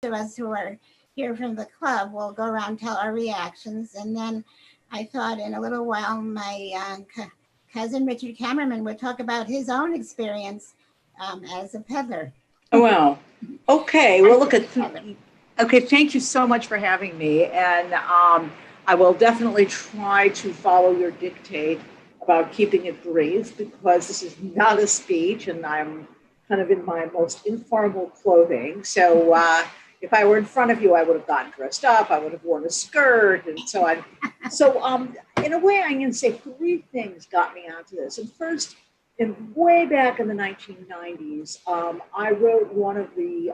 of us who are here from the club will go around tell our reactions, and then I thought in a little while my cousin Richard Cameraman would talk about his own experience as a peddler. Oh, wow. Okay. Well, look at. Peddler. Okay. Thank you so much for having me, and I will definitely try to follow your dictate about keeping it brief because this is not a speech, and I'm kind of in my most informal clothing. So if I were in front of you, I would have gotten dressed up. I would have worn a skirt, and so on. So in a way, I'm going to say three things got me onto this. And first, way back in the 1990s, I wrote one of the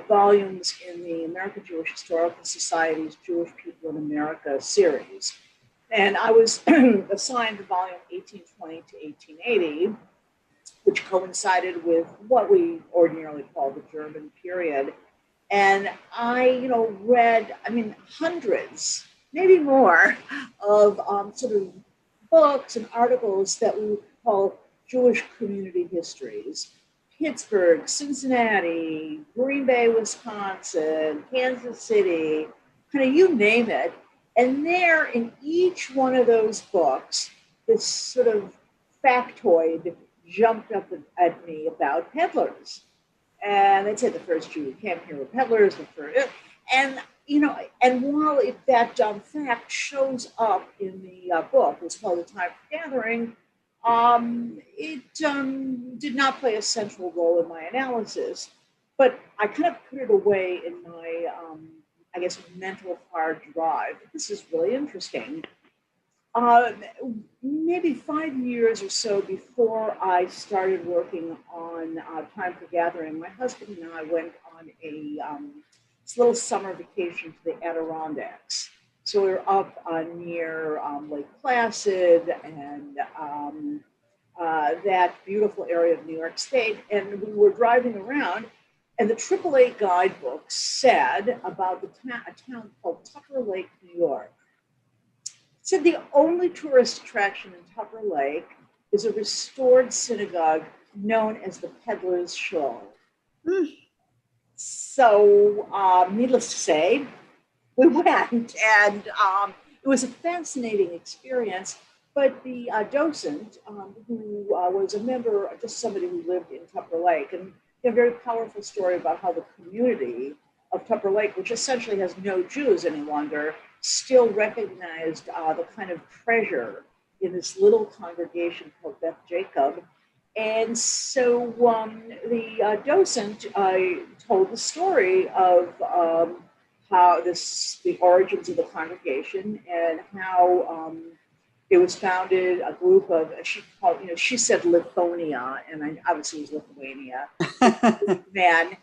volumes in the American Jewish Historical Society's Jewish People in America series. And I was assigned to volume 1820 to 1880, which coincided with what we ordinarily call the German period. And I, read, hundreds, maybe more, of sort of books and articles that we would call Jewish community histories. Pittsburgh, Cincinnati, Green Bay, Wisconsin, Kansas City, kind of you name it. And there in each one of those books, this sort of factoid jumped up at me about peddlers. And they'd say the first Jew who came here were peddlers, and and while that fact shows up in the book, it's called The Time for Gathering, it did not play a central role in my analysis, but I kind of put it away in my, mental hard drive. This is really interesting. Maybe 5 years or so before I started working on Time for Gathering, my husband and I went on a little summer vacation to the Adirondacks. So we were up near Lake Placid and that beautiful area of New York State. And we were driving around, and the AAA guidebook said about a town called Tucker Lake, New York. It said the only tourist attraction in Tucker Lake is a restored synagogue known as the Peddler's Shul. So, needless to say, we went, and it was a fascinating experience. But the docent, who was a member, just somebody who lived in Tupper Lake, and a very powerful story about how the community of Tupper Lake, which essentially has no Jews any longer, still recognized the kind of treasure in this little congregation called Beth Jacob. And so the docent told the story of how the origins of the congregation and how it was founded, a group of, she said Lithonia, and obviously it was Lithuania, man,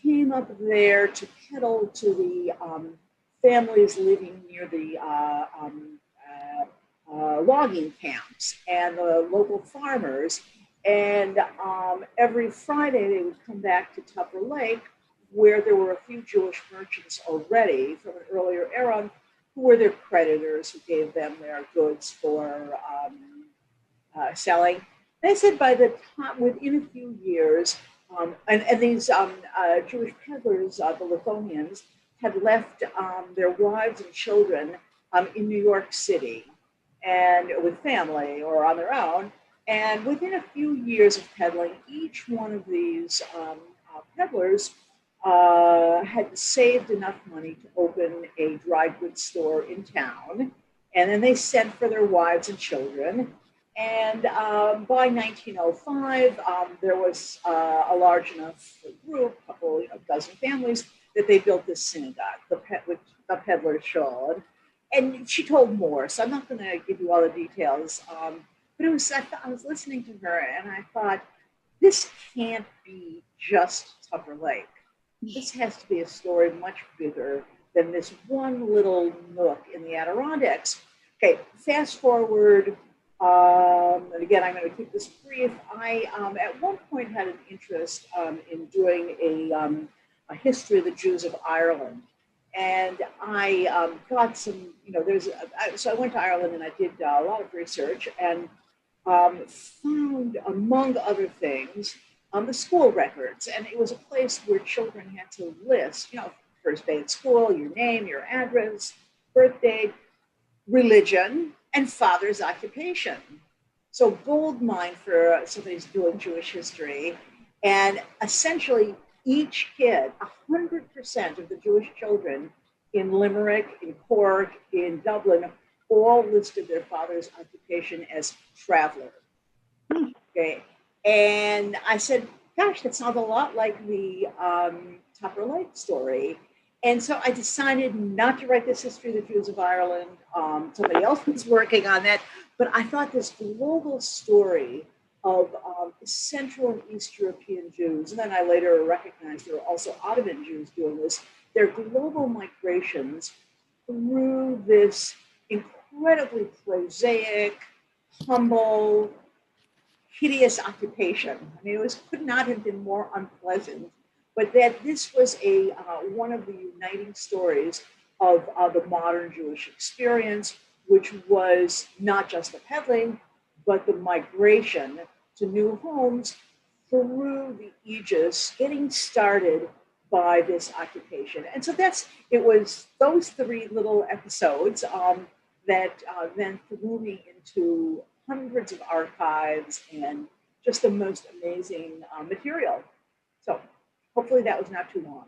came up there to peddle to the families living near the logging camps and the local farmers. And every Friday they would come back to Tupper Lake, where there were a few Jewish merchants already from an earlier era who were their creditors, who gave them their goods for selling. They said by the time, within a few years, and these Jewish peddlers, the Lithuanians, had left their wives and children in New York City and with family or on their own. And within a few years of peddling, each one of these peddlers had saved enough money to open a dry goods store in town. And then they sent for their wives and children. And by 1905, there was a large enough group, a couple, dozen families, that they built this synagogue, the Peddler's Shul. And she told more, so I'm not going to give you all the details. But it was, I was listening to her, and I thought, this can't be just Tupper Lake. This has to be a story much bigger than this one little nook in the Adirondacks. Okay, fast forward, and again, I'm going to keep this brief. I, at one point, had an interest in doing a history of the Jews of Ireland. And I got some, so I went to Ireland and I did a lot of research and found, among other things, on the school records. And it was a place where children had to list, first day at school, your name, your address, birth date, religion, and father's occupation. So gold mine for somebody who's doing Jewish history. And essentially, each kid, 100% of the Jewish children in Limerick, in Cork, in Dublin, all listed their father's occupation as traveler. Okay. And I said, gosh, that sounds a lot like the Tupper Light story. And so I decided not to write this history of the Jews of Ireland. Somebody else was working on that. But I thought this global story of Central and East European Jews, and then I later recognized there were also Ottoman Jews doing this, their global migrations through this incredibly prosaic, humble, hideous occupation. I mean, could not have been more unpleasant, but that this was one of the uniting stories of the modern Jewish experience, which was not just the peddling, but the migration to new homes through the aegis, getting started by this occupation. And so it was those three little episodes that then threw me into hundreds of archives and just the most amazing material. So hopefully that was not too long.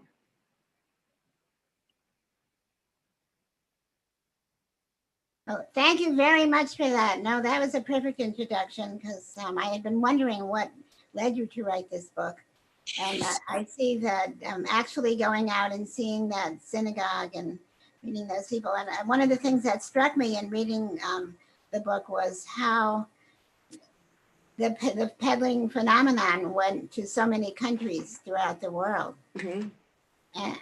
Well, thank you very much for that. No, that was a perfect introduction because I had been wondering what led you to write this book. And I see that actually going out and seeing that synagogue and meeting those people. And one of the things that struck me in reading the book was how the peddling phenomenon went to so many countries throughout the world. Mm-hmm.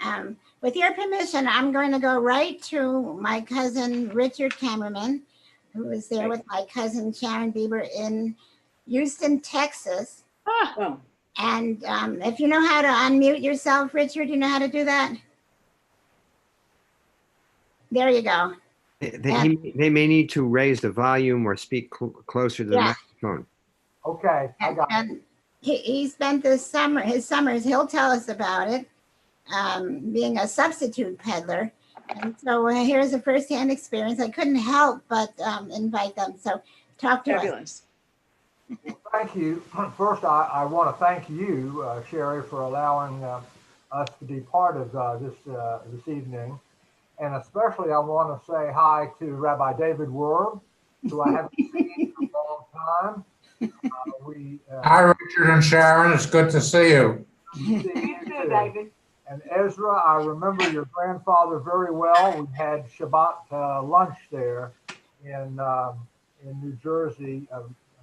And with your permission, I'm going to go right to my cousin Richard Cameraman, who was there with my cousin Sharon Bieber in Houston, Texas. Wow. And if you know how to unmute yourself, Richard, you know how to do that? There you go. They may need to raise the volume or speak closer to the microphone. Okay, I got it. And he spent his summers, he'll tell us about it, being a substitute peddler. And so here's a firsthand experience. I couldn't help but invite them. So talk to Fabulous. us. Thank you. First, I want to thank you, Sherry, for allowing us to be part of this evening. And especially I want to say hi to Rabbi David Werb, who I haven't seen in a long time. Hi, Richard and Sharon. It's good to see you. See you too, David. And Ezra, I remember your grandfather very well. We had Shabbat lunch there in New Jersey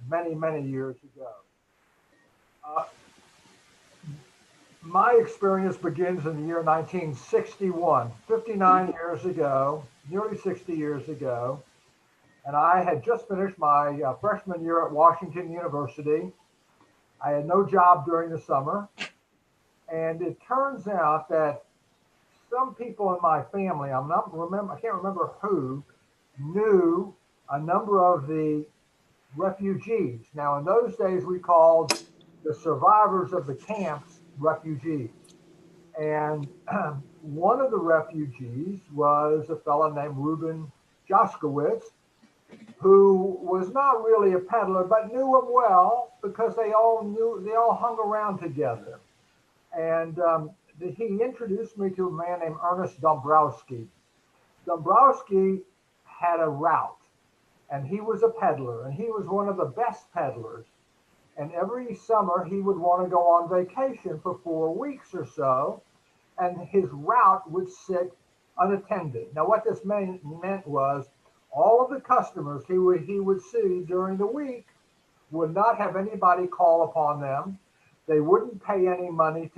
many, many years ago. My experience begins in the year 1961, 59 years ago, nearly 60 years ago. And I had just finished my freshman year at Washington University. I had no job during the summer. And it turns out that some people in my family, I can't remember who, knew a number of the refugees. Now, in those days, we called the survivors of the camps refugees. And one of the refugees was a fellow named Reuben Joskowitz, who was not really a peddler, but knew him well because they all hung around together. And he introduced me to a man named Ernest Dombrowski. Dombrowski had a route, and he was a peddler, and he was one of the best peddlers. And every summer he would want to go on vacation for 4 weeks or so, and his route would sit unattended. Now, what this meant was all of the customers he would see during the week would not have anybody call upon them. They wouldn't pay any money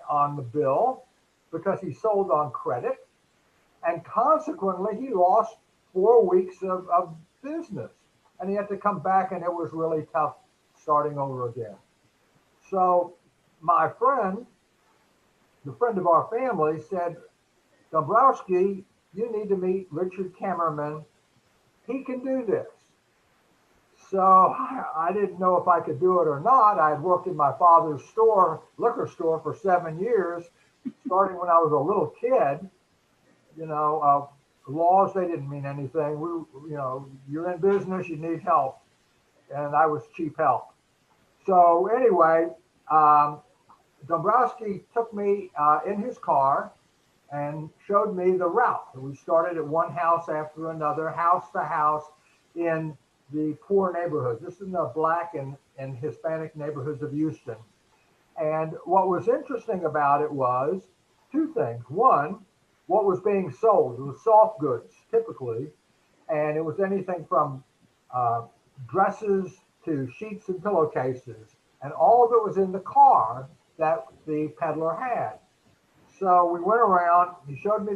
on the bill because he sold on credit. And consequently, he lost 4 weeks of business. And he had to come back, and it was really tough starting over again. So my friend, the friend of our family, said, Dombrowski, you need to meet Richard Cameraman. He can do this. So I didn't know if I could do it or not. I had worked in my father's store, liquor store, for 7 years, starting when I was a little kid. You know, laws, they didn't mean anything. You're in business, you need help. And I was cheap help. So anyway, Dombrowski took me in his car and showed me the route. We started at one house after another, house to house in the poor neighborhoods. This is in the black and Hispanic neighborhoods of Houston. And what was interesting about it was two things. One, what was being sold. It was soft goods, typically, and it was anything from dresses to sheets and pillowcases, and all of it was in the car that the peddler had. So we went around, he showed me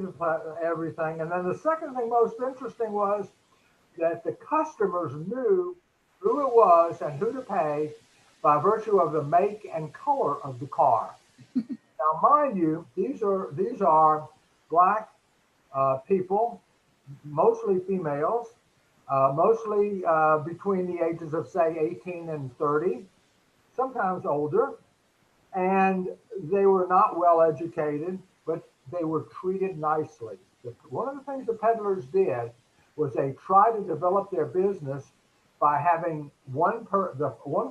everything, and then the second thing most interesting was that the customers knew who it was and who to pay by virtue of the make and color of the car. Now, mind you, these are black people, mostly females, mostly between the ages of, say, 18 and 30, sometimes older, and they were not well educated, but they were treated nicely. One of the things the peddlers did was they tried to develop their business by having one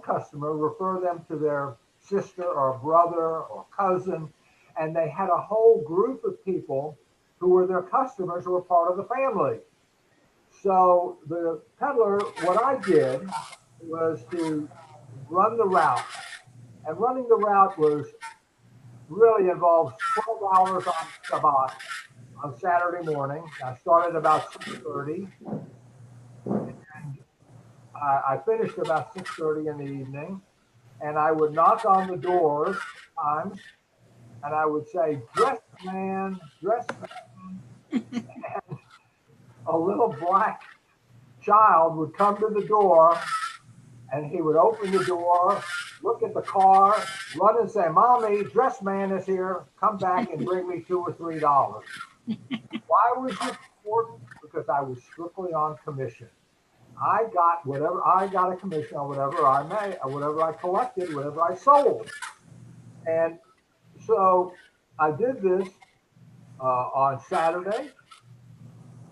customer refer them to their sister or brother or cousin, and they had a whole group of people who were their customers who were part of the family. So the peddler, what I did was to run the route, and running the route was really involves 12 hours on Shabbat on Saturday morning. I started about 6:30, and I finished about 6:30 in the evening. And I would knock on the doors times, and I would say, "Dress man, dress man." And a little black child would come to the door, and he would open the door, look at the car, run and say, "Mommy, dress man is here. Come back and bring me $2 or $3." Why was this important? Because I was strictly on commission. I got a commission on whatever I made, whatever I collected, whatever I sold. And so I did this on Saturday,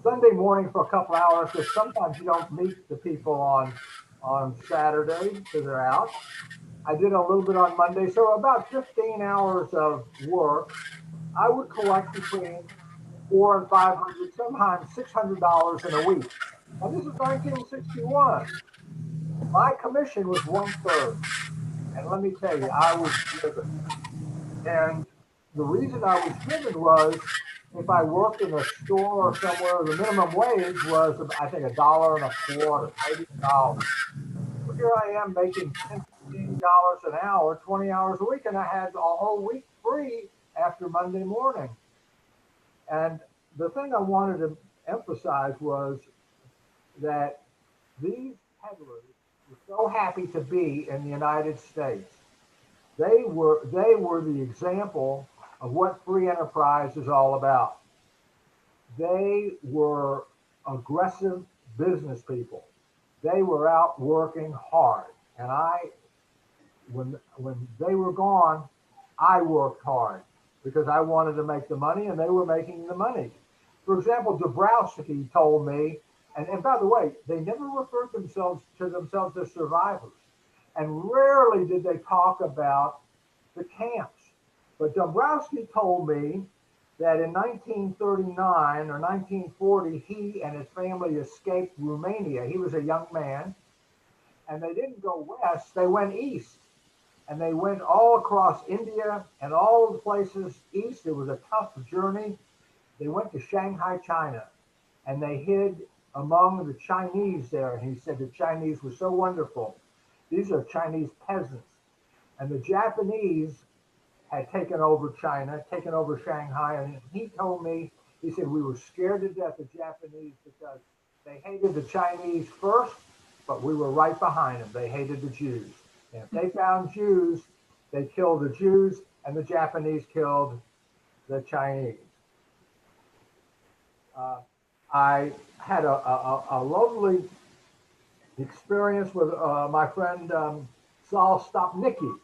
Sunday morning for a couple hours, because sometimes you don't meet the people on Saturday because they're out. I did a little bit on Monday, so about 15 hours of work. I would collect between $400 and $500, sometimes $600 in a week. And this is 1961. My commission was 1/3. And let me tell you, I was driven. And the reason I was driven was if I worked in a store or somewhere, the minimum wage was, I think, $1.25, maybe $1. Well, here I am making $10, $15 an hour, 20 hours a week, and I had a whole week free after Monday morning. And the thing I wanted to emphasize was that these peddlers were so happy to be in the United States. They were the example of what free enterprise is all about. They were aggressive business people. They were out working hard. And when they were gone, I worked hard because I wanted to make the money and they were making the money. For example, Dabrowski told me, and by the way, they never referred to themselves as survivors. And rarely did they talk about the camps. But Dombrowski told me that in 1939 or 1940, he and his family escaped Romania. He was a young man, and they didn't go west, they went east. And they went all across India and all the places east. It was a tough journey. They went to Shanghai, China, and they hid among the Chinese there. And he said the Chinese were so wonderful. These are Chinese peasants. And the Japanese had taken over China, taken over Shanghai. And he told me, he said, we were scared to death of Japanese because they hated the Chinese first, but we were right behind them. They hated the Jews. And if they found Jews, they killed the Jews, and the Japanese killed the Chinese. I had a lovely experience with my friend Saul Stopnicki.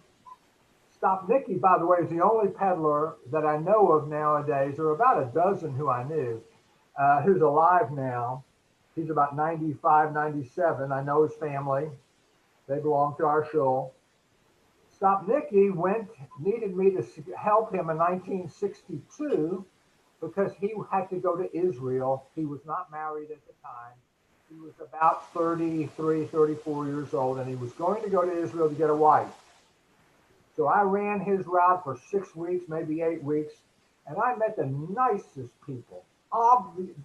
Stopnicki, by the way, is the only peddler that I know of nowadays. There are about a dozen who I knew who's alive now. He's about 95, 97. I know his family. They belong to our show. Stopnicki needed me to help him in 1962 because he had to go to Israel. He was not married at the time. He was about 33, 34 years old, and he was going to go to Israel to get a wife. So I ran his route for 6 weeks, maybe 8 weeks, and I met the nicest people.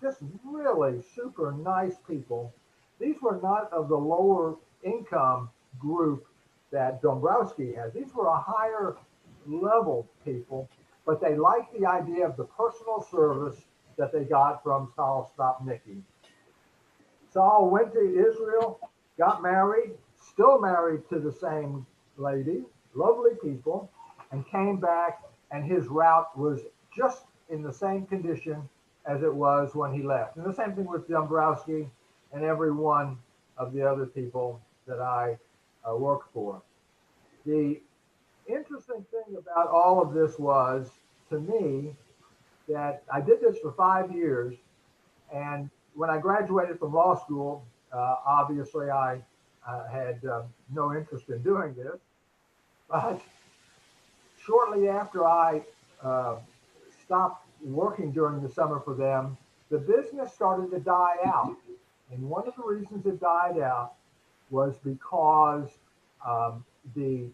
Just really super nice people. These were not of the lower income group that Dombrowski had. These were a higher level people, but they liked the idea of the personal service that they got from Saul Stopnicki. Saul went to Israel, got married, still married to the same lady, lovely people, and came back, and his route was just in the same condition as it was when he left. And the same thing with Dombrowski and every one of the other people that I worked for. The interesting thing about all of this was, to me, that I did this for 5 years, and when I graduated from law school, obviously I had no interest in doing this, but shortly after I stopped working during the summer for them, the business started to die out. And one of the reasons it died out was because the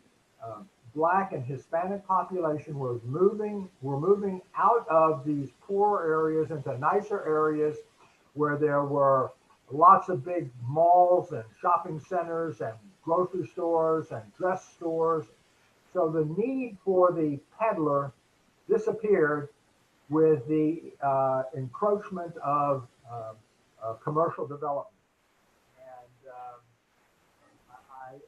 Black and Hispanic population were moving out of these poor areas into nicer areas where there were lots of big malls and shopping centers and grocery stores and dress stores. So the need for the peddler disappeared with the encroachment of commercial development. And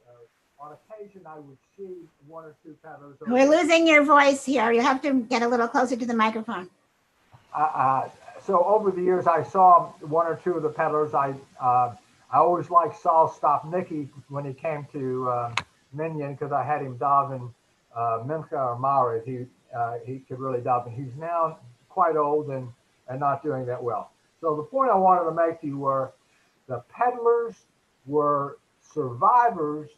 on occasion, I would see one or two peddlers. We're losing your voice here. You have to get a little closer to the microphone. So over the years, I saw one or two of the peddlers. I always liked Saul Stopnicki when he came to Minyan because I had him daven Mincha or Maariv. He could really daven. He's now quite old and not doing that well. So the point I wanted to make to you were the peddlers were survivors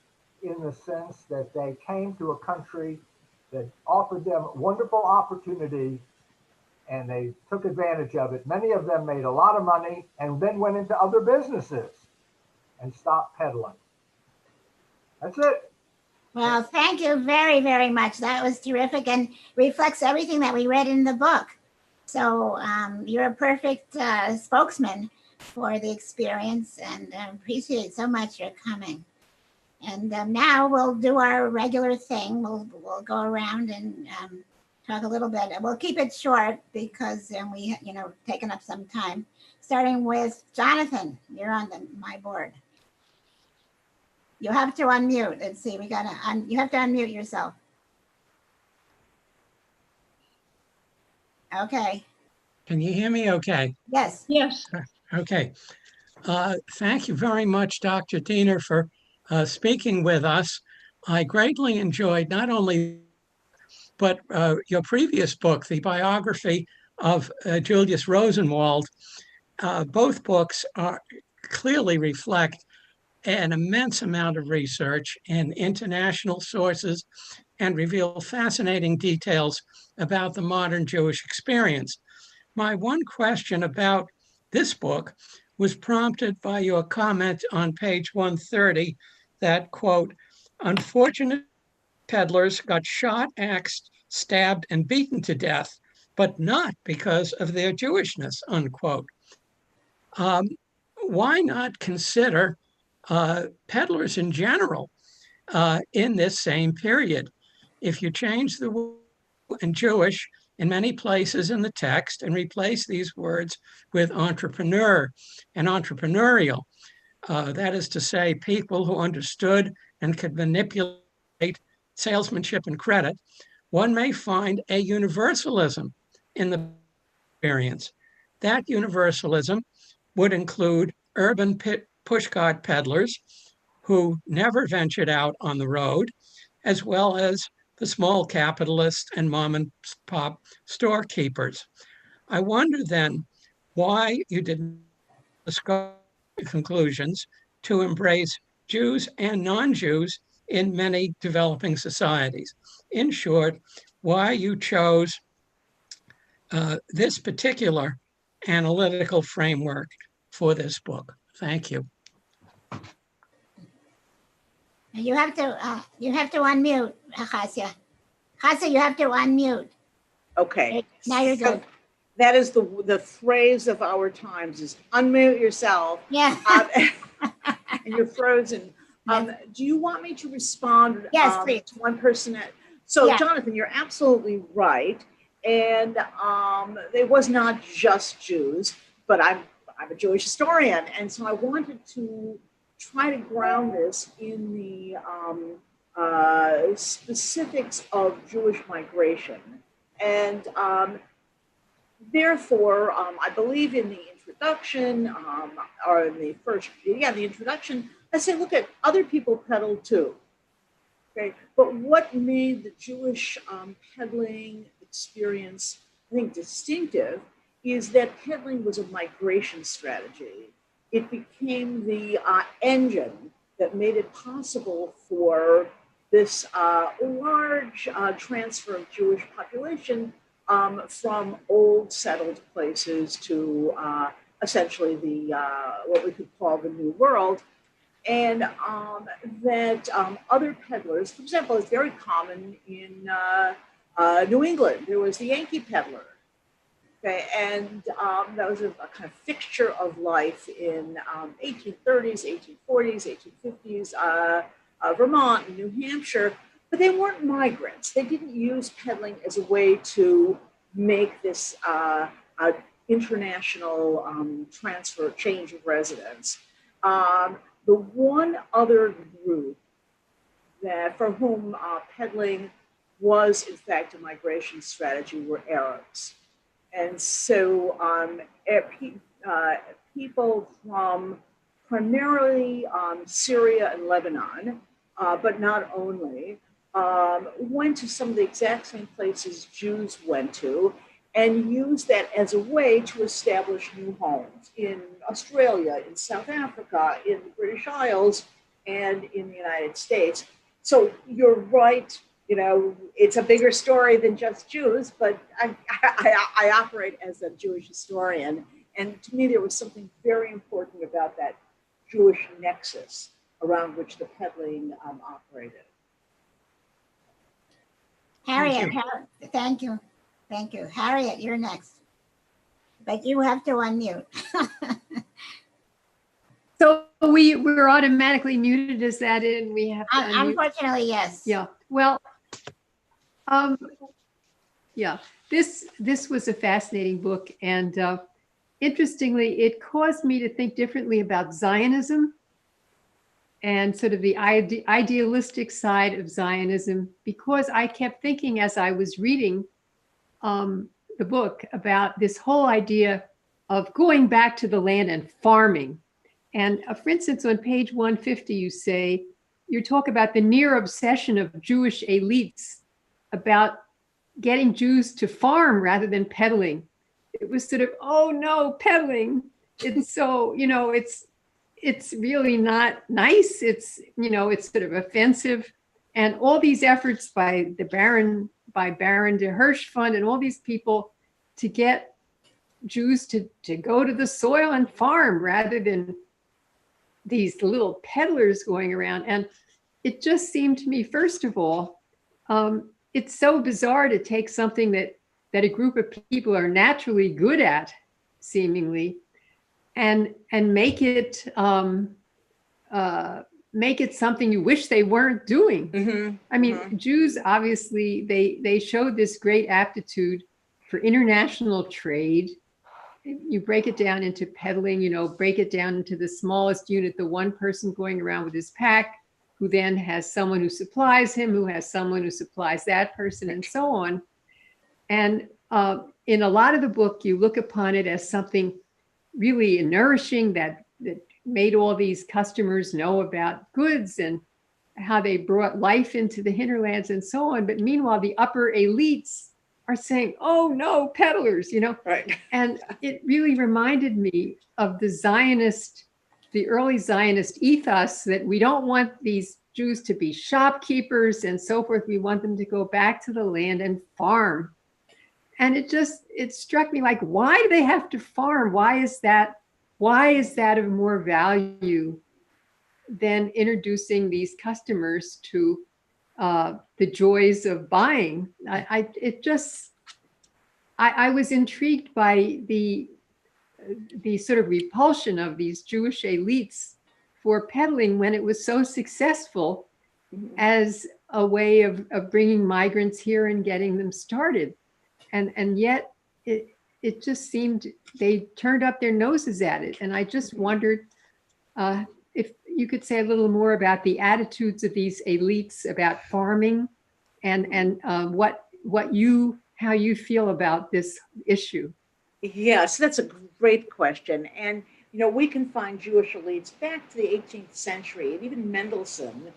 in the sense that they came to a country that offered them wonderful opportunity and they took advantage of it. Many of them made a lot of money and then went into other businesses and stopped peddling. That's it. Well, thank you very, very much. That was terrific and reflects everything that we read in the book. So you're a perfect spokesman for the experience, and appreciate so much your coming. And now we'll do our regular thing. We'll go around and talk a little bit. We'll keep it short because we, taken up some time. Starting with Jonathan, you're on my board. You have to unmute. Let's see, you have to unmute yourself. Okay. Can you hear me okay? Yes. Yes. Okay. Thank you very much, Dr. Diener, for speaking with us. I greatly enjoyed not only, but your previous book, the biography of Julius Rosenwald. Both books clearly reflect an immense amount of research in international sources and reveal fascinating details about the modern Jewish experience. My one question about this book was prompted by your comment on page 130 that, quote, unfortunate peddlers got shot, axed, stabbed, and beaten to death, but not because of their Jewishness, unquote. Why not consider peddlers in general in this same period? If you change the word and Jewish in many places in the text and replace these words with entrepreneur and entrepreneurial, that is to say, people who understood and could manipulate salesmanship and credit, one may find a universalism in the experience. That universalism would include urban pushcart peddlers who never ventured out on the road, as well as the small capitalists and mom and pop storekeepers. I wonder then why you didn't discuss conclusions to embrace Jews and non-Jews in many developing societies. In short, why you chose this particular analytical framework for this book. Thank you. You have to unmute, Hasia. Hasia, you have to unmute. Okay. Now you're good. That is the phrase of our times, is unmute yourself. Yeah. And you're frozen. Do you want me to respond Yes, please. to one person? So Yeah. Jonathan, you're absolutely right. And it was not just Jews, but I'm a Jewish historian. And so I wanted to try to ground this in the specifics of Jewish migration. And therefore, I believe in the introduction, or in the introduction, I say, look at other people peddle too. Okay, but what made the Jewish peddling experience, I think, distinctive is that peddling was a migration strategy. It became the engine that made it possible for this large transfer of Jewish population from old settled places to essentially the what we could call the New World. And that other peddlers, for example, it's very common in New England. There was the Yankee peddler, okay, and that was a kind of fixture of life in 1830s, 1840s, 1850s, Vermont and New Hampshire. But they weren't migrants. They didn't use peddling as a way to make this international transfer, change of residence. The one other group that for whom peddling was in fact a migration strategy were Arabs. And so people from primarily Syria and Lebanon, but not only, went to some of the exact same places Jews went to and used that as a way to establish new homes in Australia, in South Africa, in the British Isles, and in the United States. So you're right, it's a bigger story than just Jews, but I operate as a Jewish historian. And to me, there was something very important about that Jewish nexus around which the peddling operated. Harriet, thank you. Thank you. Harriet, you're next. But you have to unmute. So we're automatically muted. Is that it? We have to unmute? Unfortunately, yes. Yeah. Well, yeah. This was a fascinating book, and interestingly, it caused me to think differently about Zionism and sort of the idealistic side of Zionism, because I kept thinking as I was reading the book about this whole idea of going back to the land and farming. And for instance, on page 150, you talk about the near obsession of Jewish elites about getting Jews to farm rather than peddling. It was sort of, oh no, peddling. It's so, it's really not nice. It's, it's sort of offensive. And all these efforts by Baron de Hirschfund and all these people to get Jews to go to the soil and farm rather than these little peddlers going around. And it just seemed to me, first of all, it's so bizarre to take something that a group of people are naturally good at, seemingly, and make it something you wish they weren't doing. Mm-hmm. I mean, Jews, obviously, they showed this great aptitude for international trade. You break it down into peddling, break it down into the smallest unit, the one person going around with his pack, who then has someone who supplies him, who has someone who supplies that person, and so on. And in a lot of the book, you look upon it as something really nourishing that made all these customers know about goods and how they brought life into the hinterlands and so on. But meanwhile, the upper elites are saying, oh no, peddlers, Right. And it really reminded me of the early Zionist ethos that we don't want these Jews to be shopkeepers and so forth. We want them to go back to the land and farm. And it struck me like, why do they have to farm? Why is that of more value than introducing these customers to the joys of buying? I was intrigued by the sort of repulsion of these Jewish elites for peddling when it was so successful as a way of bringing migrants here and getting them started. And yet it just seemed they turned up their noses at it. And I just wondered if you could say a little more about the attitudes of these elites about farming and how you feel about this issue. Yes, that's a great question. And, we can find Jewish elites back to the 18th century. And even Mendelssohn,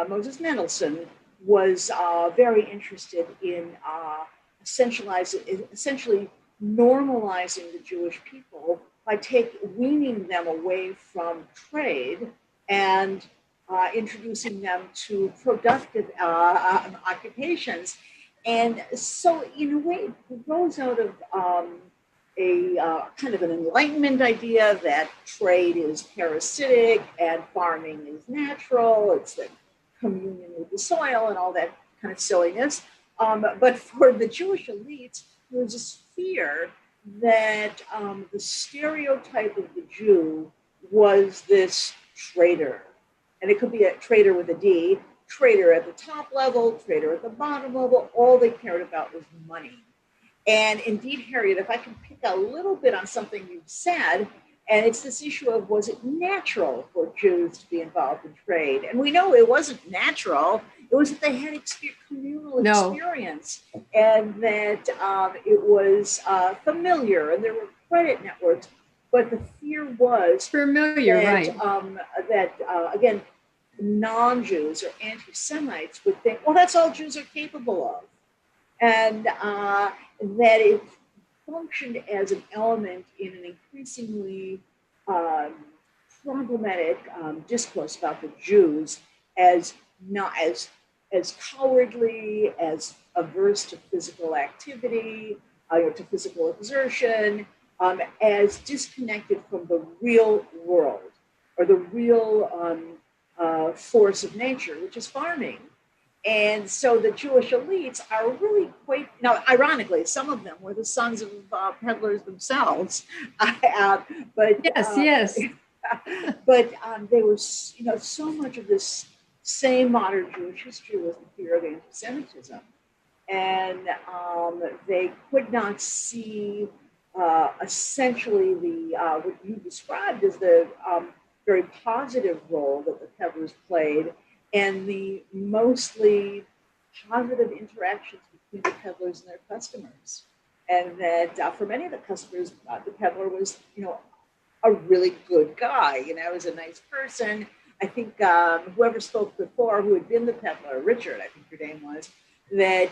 Moses Mendelssohn, was very interested in essentially normalizing the Jewish people by weaning them away from trade and introducing them to productive occupations. And so, in a way, it grows out of a kind of an Enlightenment idea that trade is parasitic and farming is natural. It's the communion with the soil and all that kind of silliness. But for the Jewish elites, there was this fear that the stereotype of the Jew was this trader. And it could be a trader with a D, trader at the top level, trader at the bottom level. All they cared about was money. And indeed, Harriet, if I can pick a little bit on something you've said, and it's this issue of, was it natural for Jews to be involved in trade? And we know it wasn't natural. It was that they had communal experience, and that it was familiar, and there were credit networks. But the fear was familiar, that, right? Again, non-Jews or anti-Semites would think, well, that's all Jews are capable of. And that it functioned as an element in an increasingly problematic discourse about the Jews as not as cowardly, as averse to physical activity, to physical exertion, as disconnected from the real world or the real force of nature, which is farming. And so the Jewish elites are really quite, ironically, some of them were the sons of peddlers themselves. But yes. But they were, so much of this same modern Jewish history was the fear of anti-Semitism. And they could not see essentially what you described as the very positive role that the peddlers played and the mostly positive interactions between the peddlers and their customers. And that for many of the customers, the peddler was, a really good guy, was a nice person. I think whoever spoke before, who had been the peddler, Richard, I think your name was, that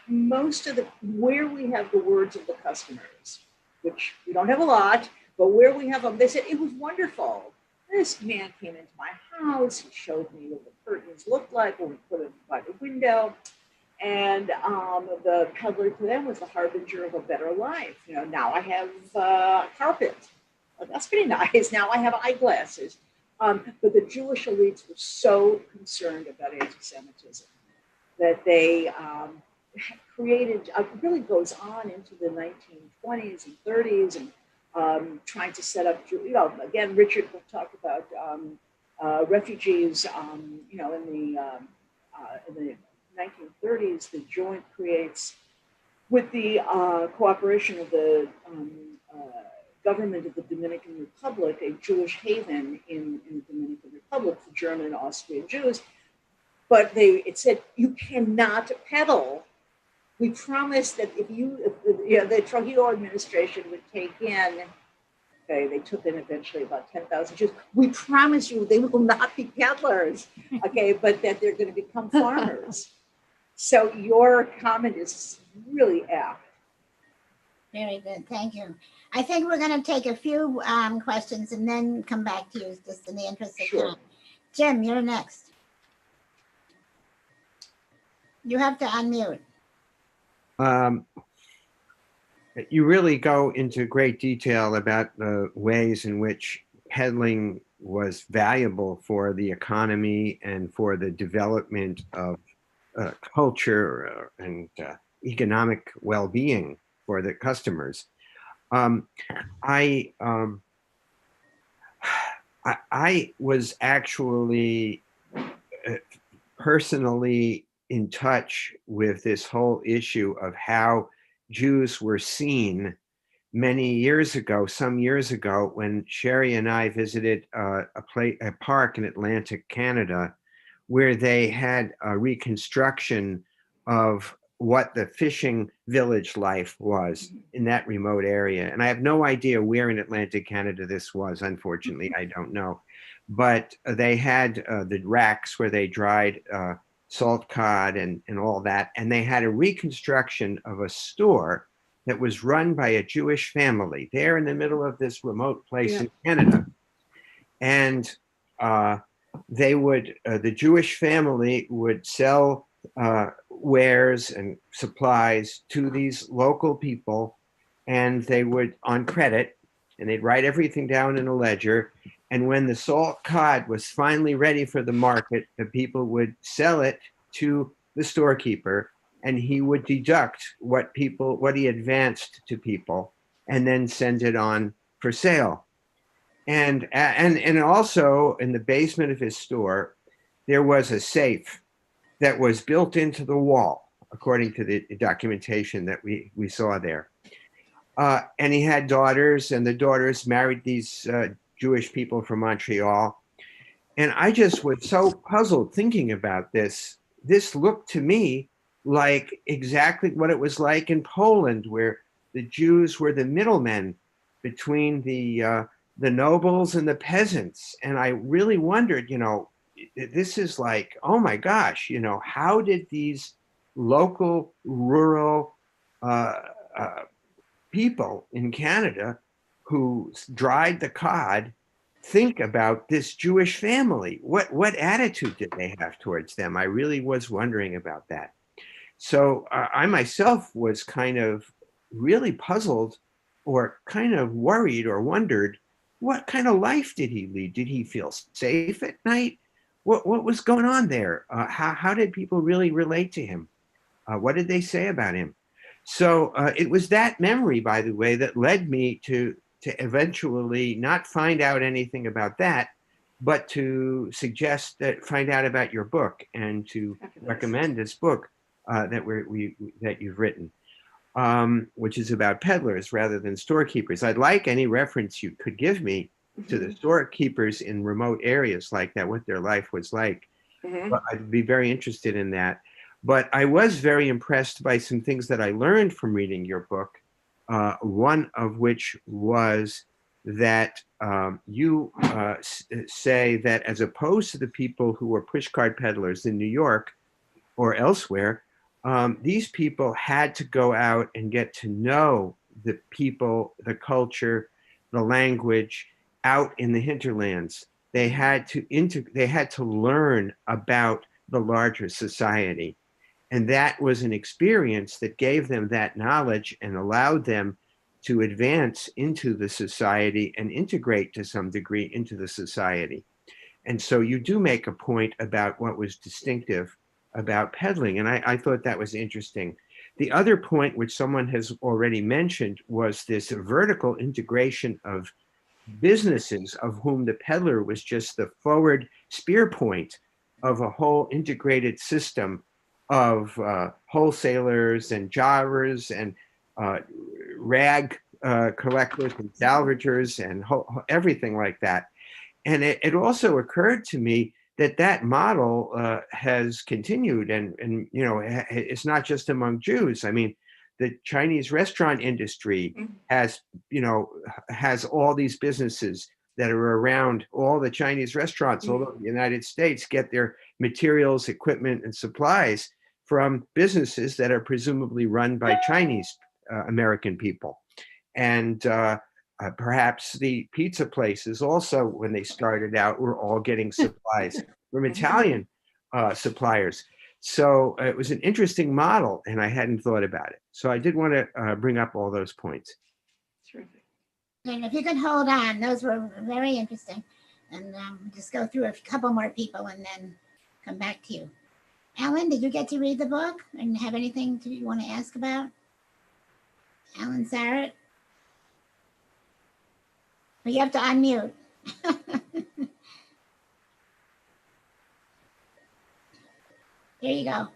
most of where we have the words of the customers, which we don't have a lot, but where we have them, they said, it was wonderful. This man came into my house. He showed me what the curtains looked like when we put it by the window. And the peddler to them was the harbinger of a better life. Now I have a carpet. Well, that's pretty nice. Now I have eyeglasses. But the Jewish elites were so concerned about anti-Semitism that they created, it really goes on into the 1920s and 30s and trying to set up, again, Richard will talk about refugees, in the 1930s, the Joint creates, with the cooperation of the government of the Dominican Republic, a Jewish haven in the Dominican Republic for German and Austrian Jews. But it said, you cannot peddle. We promised that if the Trujillo administration would take in Okay, they took in eventually about 10,000 Jews. We promise you they will not be peddlers, okay, but that they're going to become farmers. So your comment is really apt. Very good. Thank you. I think we're going to take a few questions and then come back to you just in the interest of Sure. time. Jim, you're next. You have to unmute. You really go into great detail about the ways in which peddling was valuable for the economy and for the development of culture and economic well-being for the customers. I was actually personally in touch with this whole issue of how Jews were seen many years ago, some years ago, when Sherry and I visited a park in Atlantic Canada, where they had a reconstruction of what the fishing village life was in that remote area. And I have no idea where in Atlantic Canada this was, unfortunately, I don't know. But they had the racks where they dried salt cod and all that. And they had a reconstruction of a store that was run by a Jewish family there in the middle of this remote place in Canada. And they would, the Jewish family would sell wares and supplies to these local people, and they would, on credit, and they'd write everything down in a ledger. And when the salt cod was finally ready for the market, the people would sell it to the storekeeper, and he would deduct what he advanced to people, and then send it on for sale. And also in the basement of his store, there was a safe that was built into the wall, according to the documentation that we saw there. And he had daughters, and the daughters married these Jewish people from Montreal. And I just was so puzzled thinking about this. This looked to me like exactly what it was like in Poland, where the Jews were the middlemen between the nobles and the peasants. And I really wondered, this is like, oh my gosh, how did these local rural people in Canada who dried the cod think about this Jewish family? What attitude did they have towards them? I really was wondering about that. So I myself was kind of really puzzled or kind of worried or wondered, what kind of life did he lead? Did he feel safe at night? What was going on there? How did people really relate to him? What did they say about him? So it was that memory, by the way, that led me to eventually not find out anything about that, but to suggest that find out about your book and to recommend this book that you've written, which is about peddlers rather than storekeepers. I'd like any reference you could give me to the storekeepers in remote areas like that, what their life was like. But I'd be very interested in that. But I was very impressed by some things that I learned from reading your book. One of which was that you say that as opposed to the people who were pushcart peddlers in New York or elsewhere, these people had to go out and get to know the people, the culture, the language out in the hinterlands. They had to learn about the larger society. And that was an experience that gave them that knowledge and allowed them to advance into the society and integrate to some degree into the society. And so you do make a point about what was distinctive about peddling. And I thought that was interesting. The other point, which someone has already mentioned, was this vertical integration of businesses, of whom the peddler was just the forward spear point of a whole integrated system of wholesalers and jobbers and rag collectors and salvagers and everything like that. And it also occurred to me that model has continued, and it's not just among Jews. I mean, the Chinese restaurant industry has has all these businesses that are around all the Chinese restaurants all over the United States get their materials, equipment, and supplies from businesses that are presumably run by Chinese American people. And perhaps the pizza places also, when they started out, were all getting supplies from Italian suppliers. So it was an interesting model, and I hadn't thought about it. So I did want to bring up all those points. Terrific. And if you could hold on, those were very interesting. And just go through a couple more people and then come back to you. Alan, did you get to read the book and have anything you want to ask about? Alan Sarrett? But you have to unmute. There you go.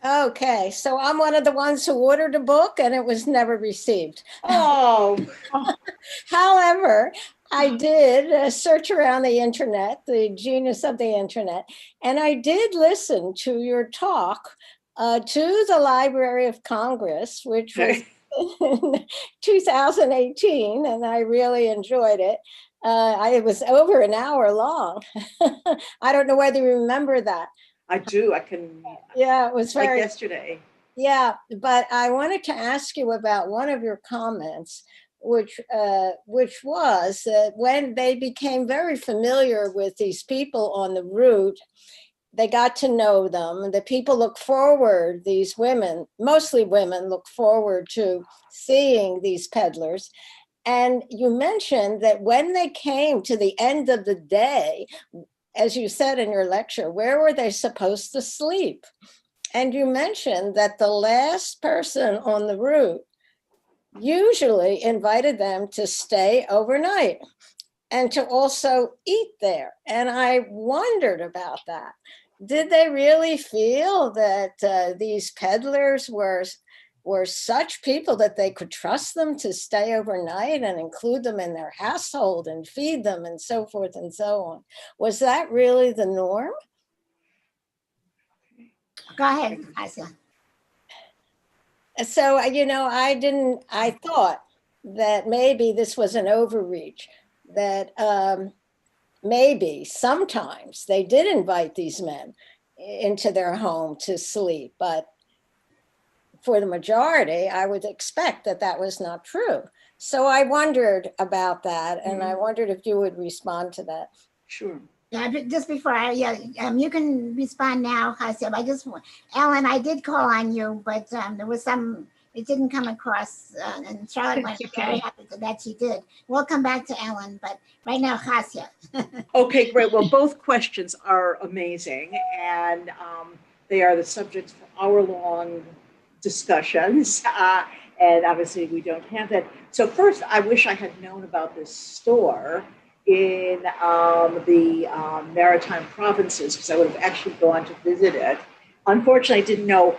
Okay, so I'm one of the ones who ordered a book and it was never received. Oh. However, I did search around the internet, the genius of the internet, and I did listen to your talk to the Library of Congress, which was in 2018, and I really enjoyed it. It was over an hour long. I don't know whether you remember that. I do. I can. Yeah, it was like very yesterday. Yeah, but I wanted to ask you about one of your comments, which was that when they became very familiar with these people on the route, they got to know them. The people look forward, these women, mostly women, look forward to seeing these peddlers. And you mentioned that when they came to the end of the day, as you said in your lecture, where were they supposed to sleep? And you mentioned that the last person on the route usually invited them to stay overnight and to also eat there. And I wondered about that. Did they really feel that these peddlers were such people that they could trust them to stay overnight and include them in their household and feed them and so forth and so on? Was that really the norm? Go ahead, Hasia. So, I thought that maybe this was an overreach, that maybe sometimes they did invite these men into their home to sleep, but for the majority, I would expect that that was not true. So I wondered about that, and I wondered if you would respond to that. Sure. Yeah, but just before you can respond now, Hasia. Ellen, I did call on you, but there was it didn't come across, and Charlotte was very happy that she did. We'll come back to Ellen, but right now, Hasia. Okay, great. Well, both questions are amazing, and they are the subjects for hour-long discussions, and obviously we don't have that. So first, I wish I had known about this store in the maritime provinces, because I would have actually gone to visit it. Unfortunately, I didn't know.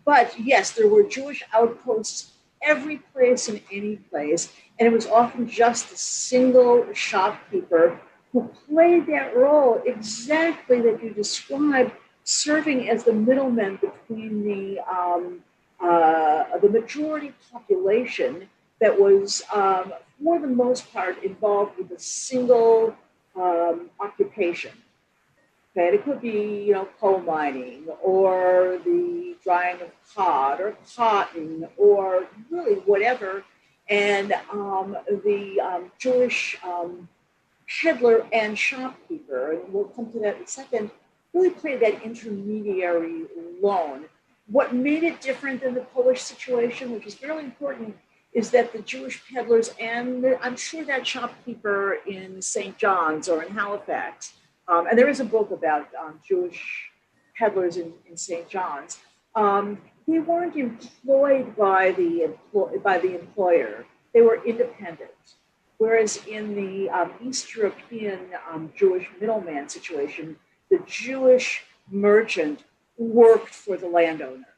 But yes, there were Jewish outposts every place and any place, and it was often just a single shopkeeper who played that role exactly that you described, serving as the middleman between the majority population that was, for the most part, involved with a single occupation. Okay, it could be, coal mining or the drying of cod or cotton or really whatever. And the Jewish peddler and shopkeeper, and we'll come to that in a second, really played that intermediary loan. What made it different than the Polish situation, which is fairly important, is that the Jewish peddlers, and I'm sure that shopkeeper in St. John's or in Halifax, and there is a book about Jewish peddlers in St. John's, they weren't employed by the employer. They were independent. Whereas in the East European Jewish middleman situation, the Jewish merchant worked for the landowner.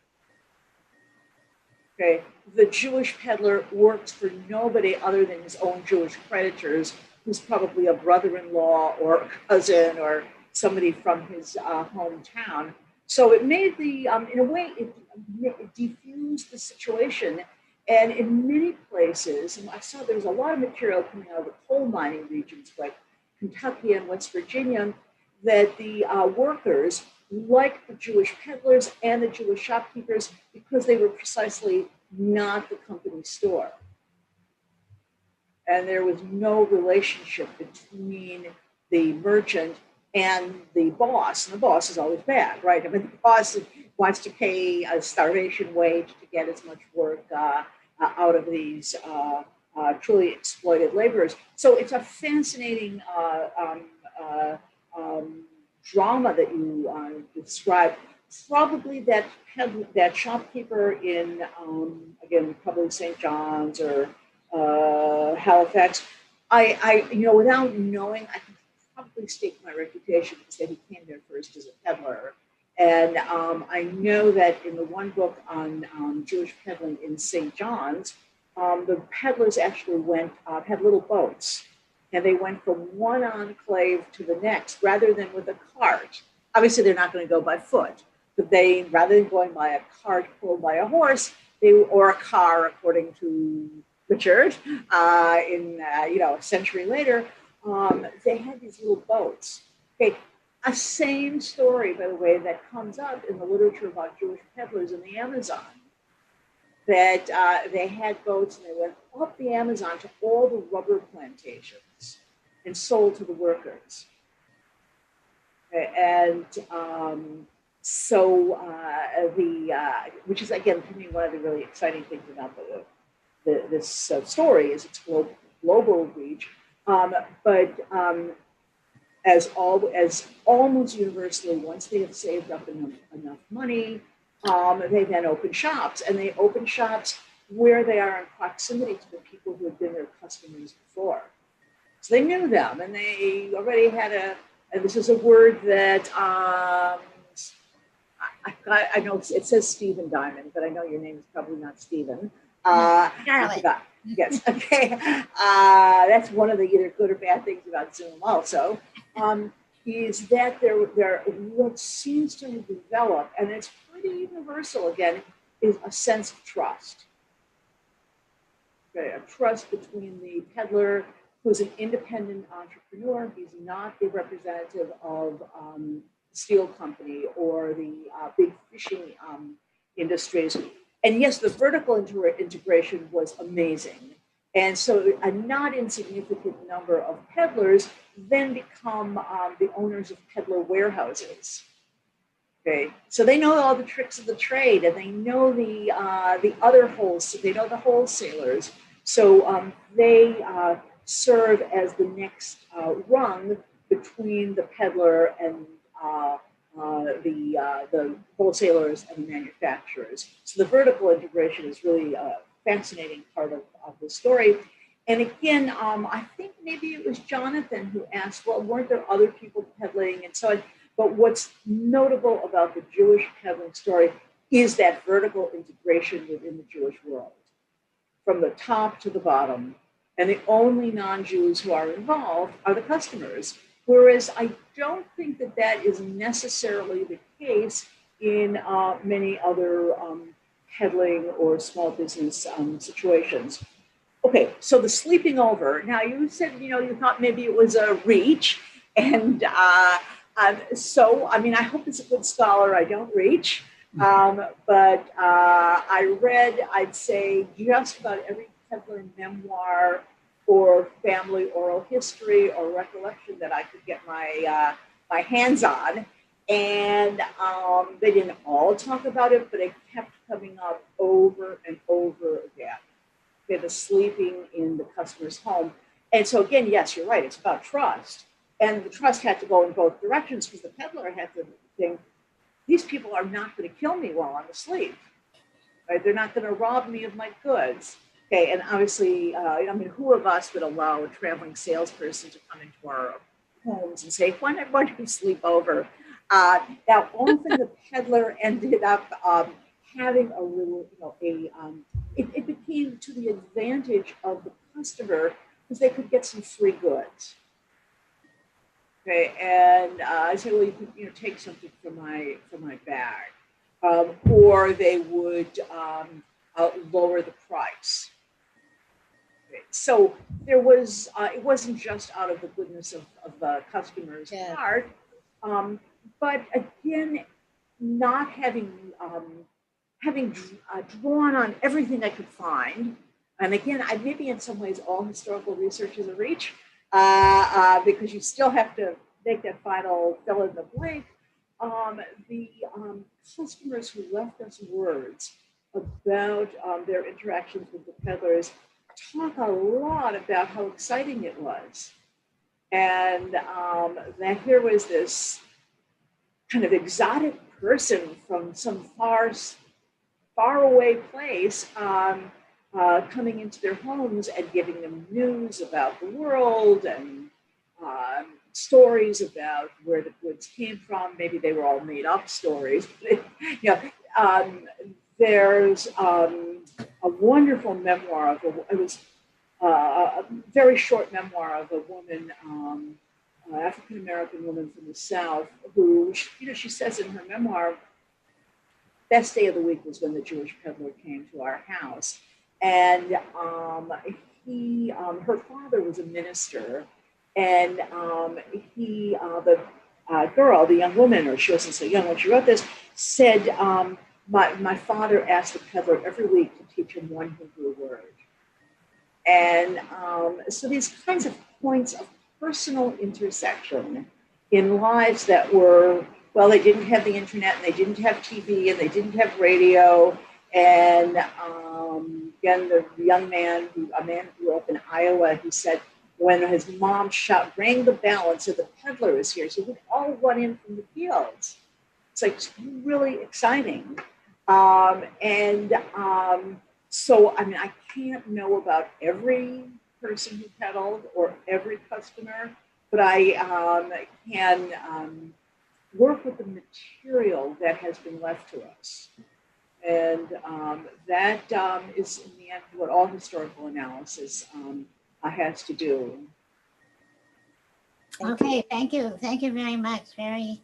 Okay, the Jewish peddler works for nobody other than his own Jewish creditors, who's probably a brother-in-law or a cousin or somebody from his hometown. So it made in a way, it diffused the situation, And in many places, and I saw there was a lot of material coming out of the coal mining regions like Kentucky and West Virginia, that the workers liked the Jewish peddlers and the Jewish shopkeepers because they were precisely not the company store. And there was no relationship between the merchant and the boss. And the boss is always bad, right? I mean, the boss wants to pay a starvation wage to get as much work out of these truly exploited laborers. So it's a fascinating drama that you describe. Probably that shopkeeper in again, probably St. John's or Halifax. Without knowing, I can probably stake my reputation to say he came there first as a peddler. And I know that in the one book on Jewish peddling in St. John's, the peddlers actually had little boats, and they went from one enclave to the next rather than with a cart. Obviously, they're not going to go by foot, but they, rather than going by a cart pulled by a horse, or a car, according to Richard, a century later, they had these little boats. Okay, a same story, by the way, that comes up in the literature about Jewish peddlers in the Amazon. That they had boats and they went up the Amazon to all the rubber plantations and sold to the workers. And which is again to me one of the really exciting things about this story is its global reach. As almost universally, once they have saved up enough money, they then open shops, and they open shops where they are in proximity to the people who have been their customers before. So they knew them, and they already had and this is a word that I know it says Stephen Diamond, but I know your name is probably not Stephen. Charlie. Yes, okay. That's one of the either good or bad things about Zoom also, is that there what seems to have developed, and it's pretty universal again, is a sense of trust. Okay, a trust between the peddler, who's an independent entrepreneur. He's not a representative of the steel company or the big fishing industries. And yes, the vertical integration was amazing. And so a not insignificant number of peddlers then become the owners of peddler warehouses. Okay, so they know all the tricks of the trade, and they know the other they know the wholesalers. So they serve as the next rung between the peddler and the wholesalers and the manufacturers. So the vertical integration is really a fascinating part of the story. And again, I think maybe it was Jonathan who asked, well, weren't there other people peddling and so on? But what's notable about the Jewish peddling story is that vertical integration within the Jewish world, from the top to the bottom. And the only non-Jews who are involved are the customers. Whereas I don't think that is necessarily the case in many other peddling or small business situations. Okay, so the sleeping over. Now you said, you thought maybe it was a reach. And so, I mean, I hope as a good scholar, I don't reach. But I read, I'd say, just about every peddler memoir or family oral history or recollection that I could get my hands on. And they didn't all talk about it, but it kept coming up over and over again. Okay, the sleeping in the customer's home. And so again, yes, you're right, it's about trust. And the trust had to go in both directions because the peddler had to think, these people are not going to kill me while I'm asleep. Right? They're not going to rob me of my goods. Okay, and obviously, who of us would allow a traveling salesperson to come into our homes and say, why don't you sleep over? Now, often the peddler ended up having a little, it became to the advantage of the customer because they could get some free goods. Okay, and I said, well, you could, take something from my bag, or they would lower the price. So there was, it wasn't just out of the goodness of the customer's heart, but again, not having drawn on everything I could find. And again, maybe in some ways all historical research is a reach, because you still have to make that final fill in the blank. The customers who left us words about their interactions with the peddlers talk a lot about how exciting it was. And that here was this kind of exotic person from some far away place coming into their homes and giving them news about the world and stories about where the goods came from. Maybe they were all made up stories. There's a wonderful memoir of a very short memoir of a woman, African-American woman from the South, who, she says in her memoir, best day of the week was when the Jewish peddler came to our house. And her father was a minister, and the young woman, or she wasn't so young when she wrote this, said, my father asked the peddler every week to teach him one Hebrew word. And so these kinds of points of personal intersection in lives that were, well, they didn't have the internet, and they didn't have TV, and they didn't have radio. And again, the young man, a man who grew up in Iowa, who said when his mom rang the bell and said the peddler is here, so we all run in from the fields. It's like really exciting. So, I mean, I can't know about every person who peddled or every customer, but I can work with the material that has been left to us. And that is, in the end, what all historical analysis has to do. Okay, thank you. Thank you very much. Very,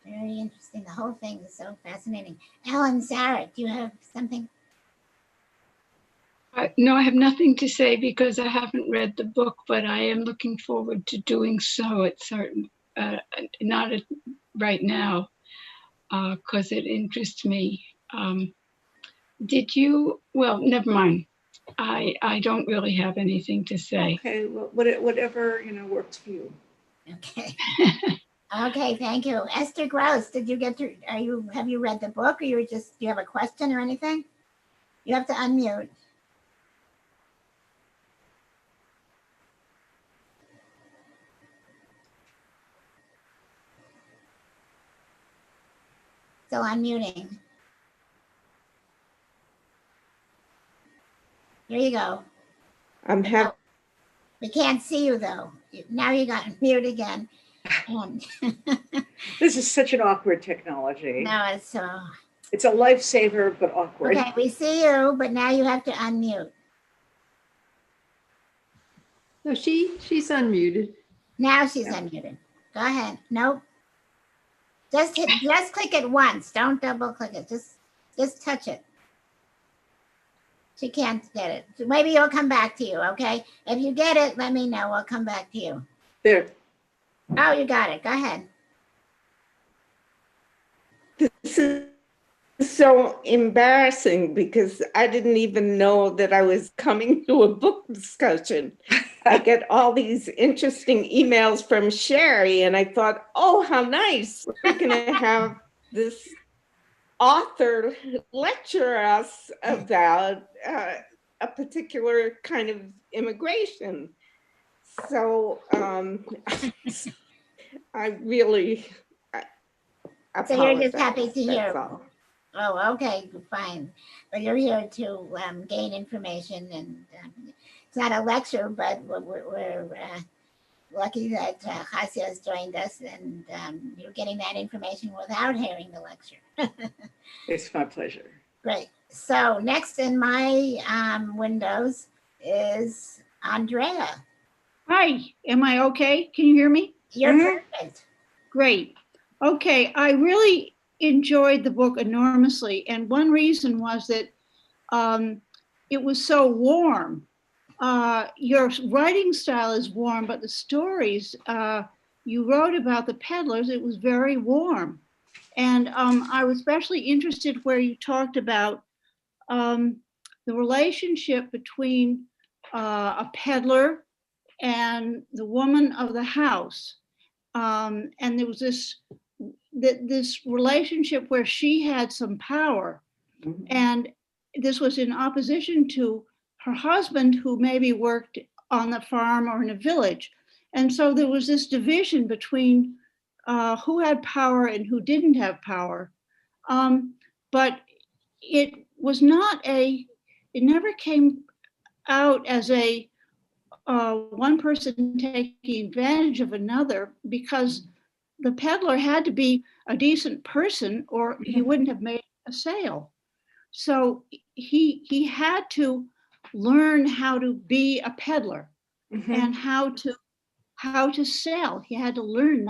very interesting. The whole thing is so fascinating. Ellen, Sarah, do you have something? No, I have nothing to say because I haven't read the book, but I am looking forward to doing so at certain, not right now, because it interests me. Did you, well, never mind. I don't really have anything to say. Okay, well, whatever, works for you. Okay. Okay, thank you. Esther Gross, did you have you read the book, or do you have a question or anything? You have to unmute. Still unmuting. Here you go. We can't see you though. Now you got mute again. This is such an awkward technology. No, it's a lifesaver, but awkward. Okay, we see you, but now you have to unmute. No, she's unmuted. Now she's unmuted. Go ahead. Nope. Just click it once. Don't double click it. Just touch it. She can't get it. Maybe it'll come back to you, okay? If you get it, let me know. We'll come back to you. There. Oh, you got it. Go ahead. This is so embarrassing because I didn't even know that I was coming to a book discussion. I get all these interesting emails from Sherry, and I thought, oh, how nice. We're going to have this author lecture us about a particular kind of immigration. So I really apologize. So you're just happy to hear. All. Oh, okay, fine. But you're here to gain information, and it's not a lecture, but we're lucky that Hasia has joined us, and you're getting that information without hearing the lecture. It's my pleasure. Great. So next in my windows is Andrea. Hi, am I okay? Can you hear me? You're perfect. Great. Okay, I really enjoyed the book enormously. And one reason was that it was so warm. Your writing style is warm, but the stories you wrote about the peddlers, it was very warm. And I was especially interested where you talked about the relationship between a peddler and the woman of the house. And there was this relationship where she had some power. Mhm. And this was in opposition to her husband, who maybe worked on the farm or in a village. And so there was this division between who had power and who didn't have power. But it was not it never came out as a one person taking advantage of another, because the peddler had to be a decent person or he wouldn't have made a sale. So he had to learn how to be a peddler Mhm. and how to sell. He had to learn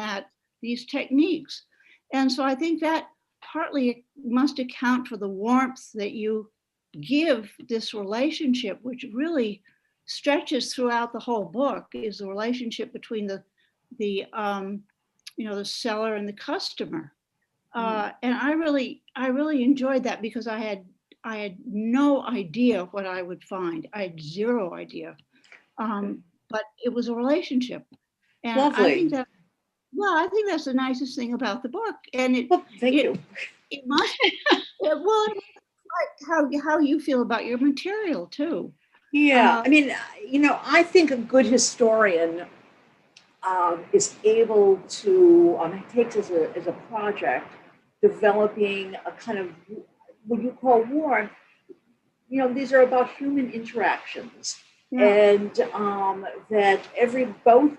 these techniques. And so I think that partly must account for the warmth that you give this relationship, which really stretches throughout the whole book, is the relationship between the seller and the customer. And I really enjoyed that, because I had no idea what I would find. I had zero idea. But it was a relationship. And I think Lovely. I think that's the nicest thing about the book. And Well, thank you. it must, well, how you feel about your material too. Yeah, I mean, I think a good historian is able to take as a project, developing a kind of what you call warmth. These are about human interactions, Yeah. and that both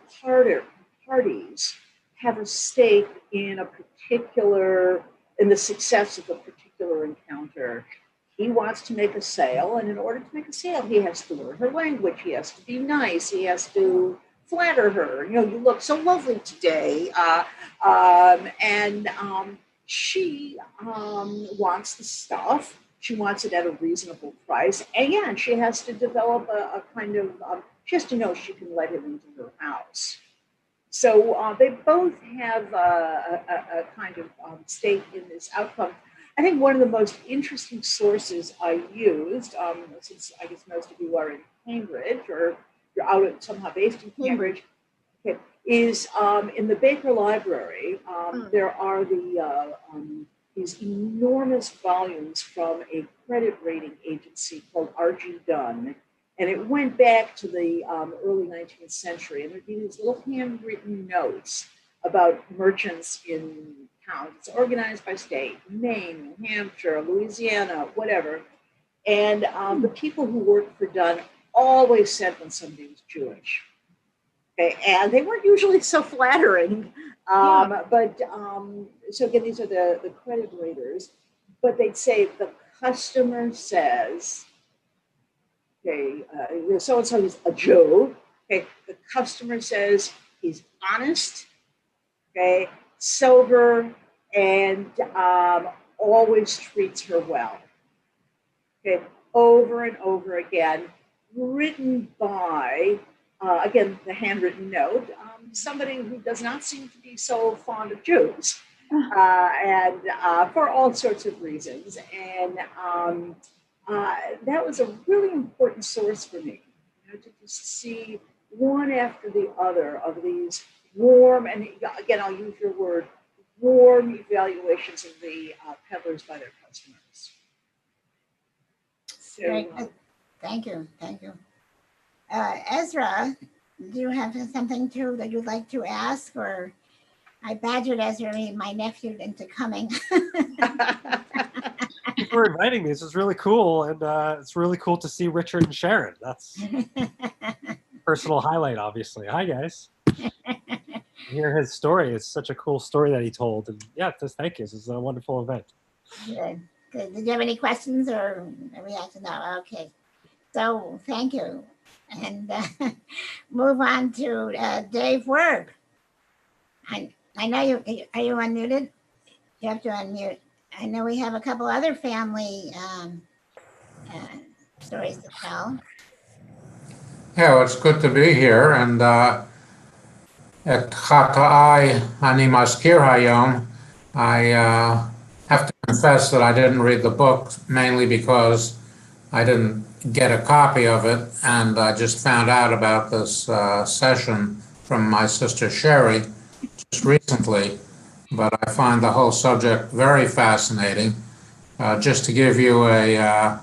parties have a stake in the success of a particular encounter. He wants to make a sale, and in order to make a sale, he has to learn her language. He has to be nice. He has to flatter her. You look so lovely today. And she wants the stuff. She wants it at a reasonable price. And she has to develop a kind of, she has to know she can let him into her house. So they both have a kind of stake in this outcome. I think one of the most interesting sources I used, since I guess most of you are in Cambridge or you're somehow based in Cambridge, okay, is in the Baker Library. There are these enormous volumes from a credit rating agency called R.G. Dunn. And it went back to the early 19th century. And there'd be these little handwritten notes about merchants in towns. It's organized by state: Maine, New Hampshire, Louisiana, whatever. And the people who worked for Dunn always said when somebody was Jewish. Okay, and they weren't usually so flattering. But so again, these are the credit raters. But they'd say the customer says, okay, so-and-so is a Jew. Okay, the customer says he's honest, okay, sober, and always treats her well. Okay, over and over again, written by, again, the handwritten note, somebody who does not seem to be so fond of Jews, and for all sorts of reasons. And that was a really important source for me, to just see one after the other of these warm, and again, I'll use your word, warm evaluations of the peddlers by their customers. So, Very good. Thank you. Ezra, do you have something that you'd like to ask? Or I badgered Ezra, my nephew, into coming. Thank you for inviting me. This is really cool, and it's really cool to see Richard and Sharon. That's personal highlight, obviously. Hi, guys. Hear his story. It's such a cool story that he told, and yeah, just thank you. This is a wonderful event. Good. Did you have any questions or a reaction? No. Okay. So thank you, and move on to Dave Werb. I know you. Are you unmuted? You have to unmute. I know we have a couple other family stories to tell. Yeah, well, it's good to be here. And at Chatai Ani Maskir Hayom, I have to confess that I didn't read the book, mainly because I didn't get a copy of it, and I just found out about this session from my sister Sherry just recently. But I find the whole subject very fascinating. Just to give you a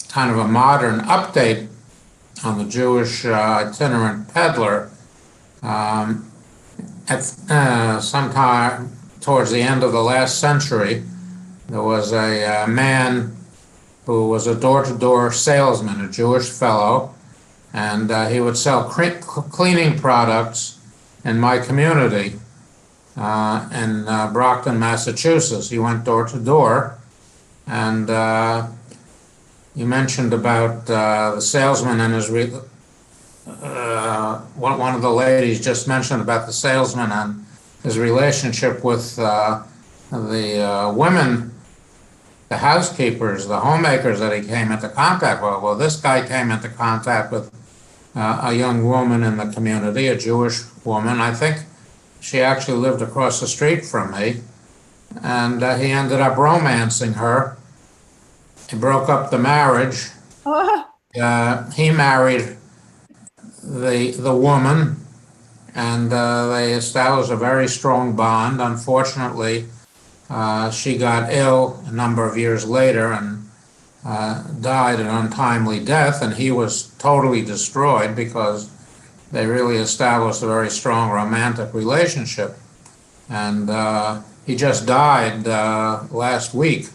kind of a modern update on the Jewish itinerant peddler, at sometime towards the end of the last century, there was a man who was a door-to-door salesman, a Jewish fellow, and he would sell cleaning products in my community in Brockton, Massachusetts. He went door to door, and you mentioned about the salesman and his one of the ladies just mentioned about the salesman and his relationship with the women, the housekeepers, the homemakers that he came into contact with. Well, this guy came into contact with a young woman in the community, a Jewish woman. I think she actually lived across the street from me, and he ended up romancing her. He broke up the marriage. He married the woman, and they established a very strong bond. Unfortunately, she got ill a number of years later and died an untimely death, and he was totally destroyed because they really established a very strong romantic relationship. And he just died last week.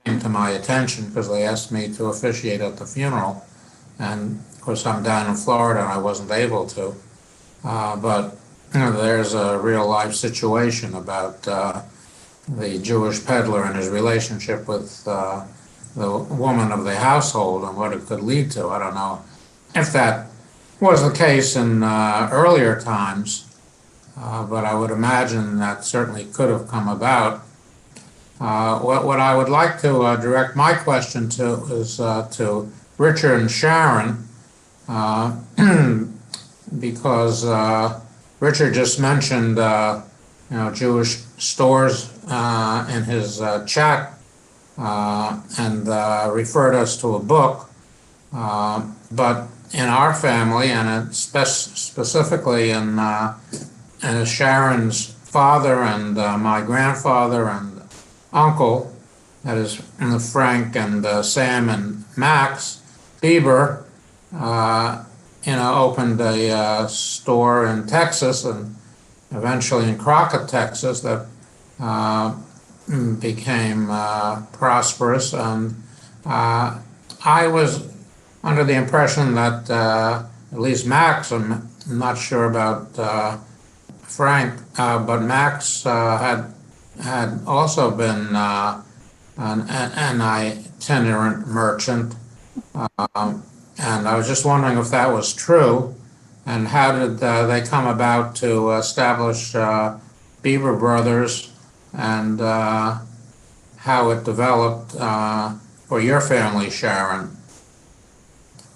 Came to my attention because they asked me to officiate at the funeral. And of course, I'm down in Florida and I wasn't able to. But there's a real life situation about the Jewish peddler and his relationship with the woman of the household and what it could lead to. I don't know if that was the case in earlier times, but I would imagine that certainly could have come about. What I would like to direct my question to is to Richard and Sharon, because Richard just mentioned Jewish stores in his chat and referred us to a book. But in our family, and specifically in Sharon's father and my grandfather and uncle, that is Frank and Sam and Max Bieber, opened a store in Texas and eventually in Crockett, Texas, that became prosperous. And I was under the impression that at least Max, I'm not sure about Frank, but Max had also been an itinerant merchant. And I was just wondering if that was true, and how did they come about to establish Beaver Brothers, and how it developed for your family, Sharon?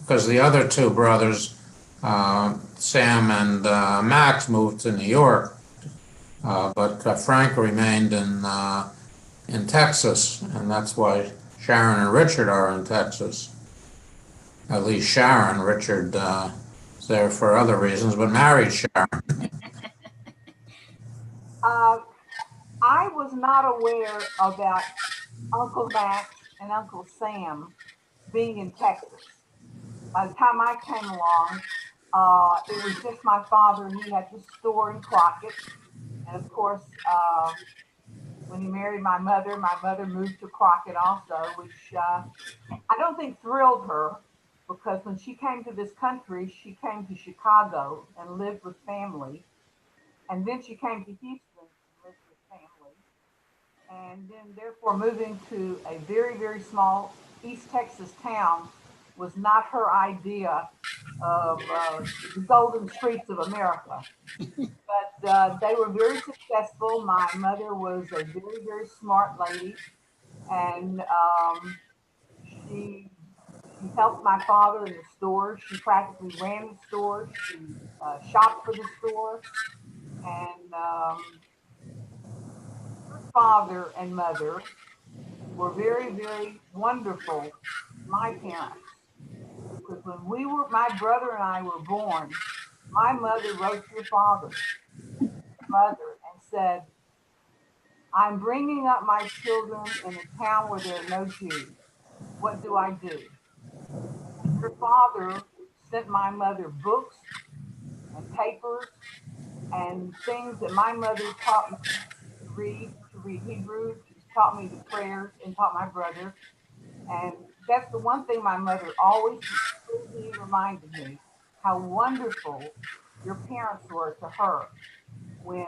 Because the other two brothers, Sam and Max, moved to New York, but Frank remained in Texas, and that's why Sharon and Richard are in Texas. At least Sharon. Richard is there for other reasons, but married Sharon. I was not aware about Uncle Max and Uncle Sam being in Texas. By the time I came along, it was just my father. He had the store in Crockett. And of course, when he married my mother moved to Crockett also, which I don't think thrilled her, because when she came to this country, she came to Chicago and lived with family. And then she came to Houston and lived with family. And then therefore moving to a very, very small East Texas town was not her idea of the golden streets of America. But they were very successful. My mother was a very, very smart lady. And She she helped my father in the stores. She practically ran the stores. She shopped for the store. And her father and mother were very, very wonderful, my parents. Because when my brother and I were born, my mother wrote to your father, mother, and said, I'm bringing up my children in a town where there are no Jews. What do I do? Your father sent my mother books and papers and things that my mother taught me to read Hebrew. She taught me the prayers and taught my brother. And that's the one thing my mother always completely reminded me how wonderful your parents were to her when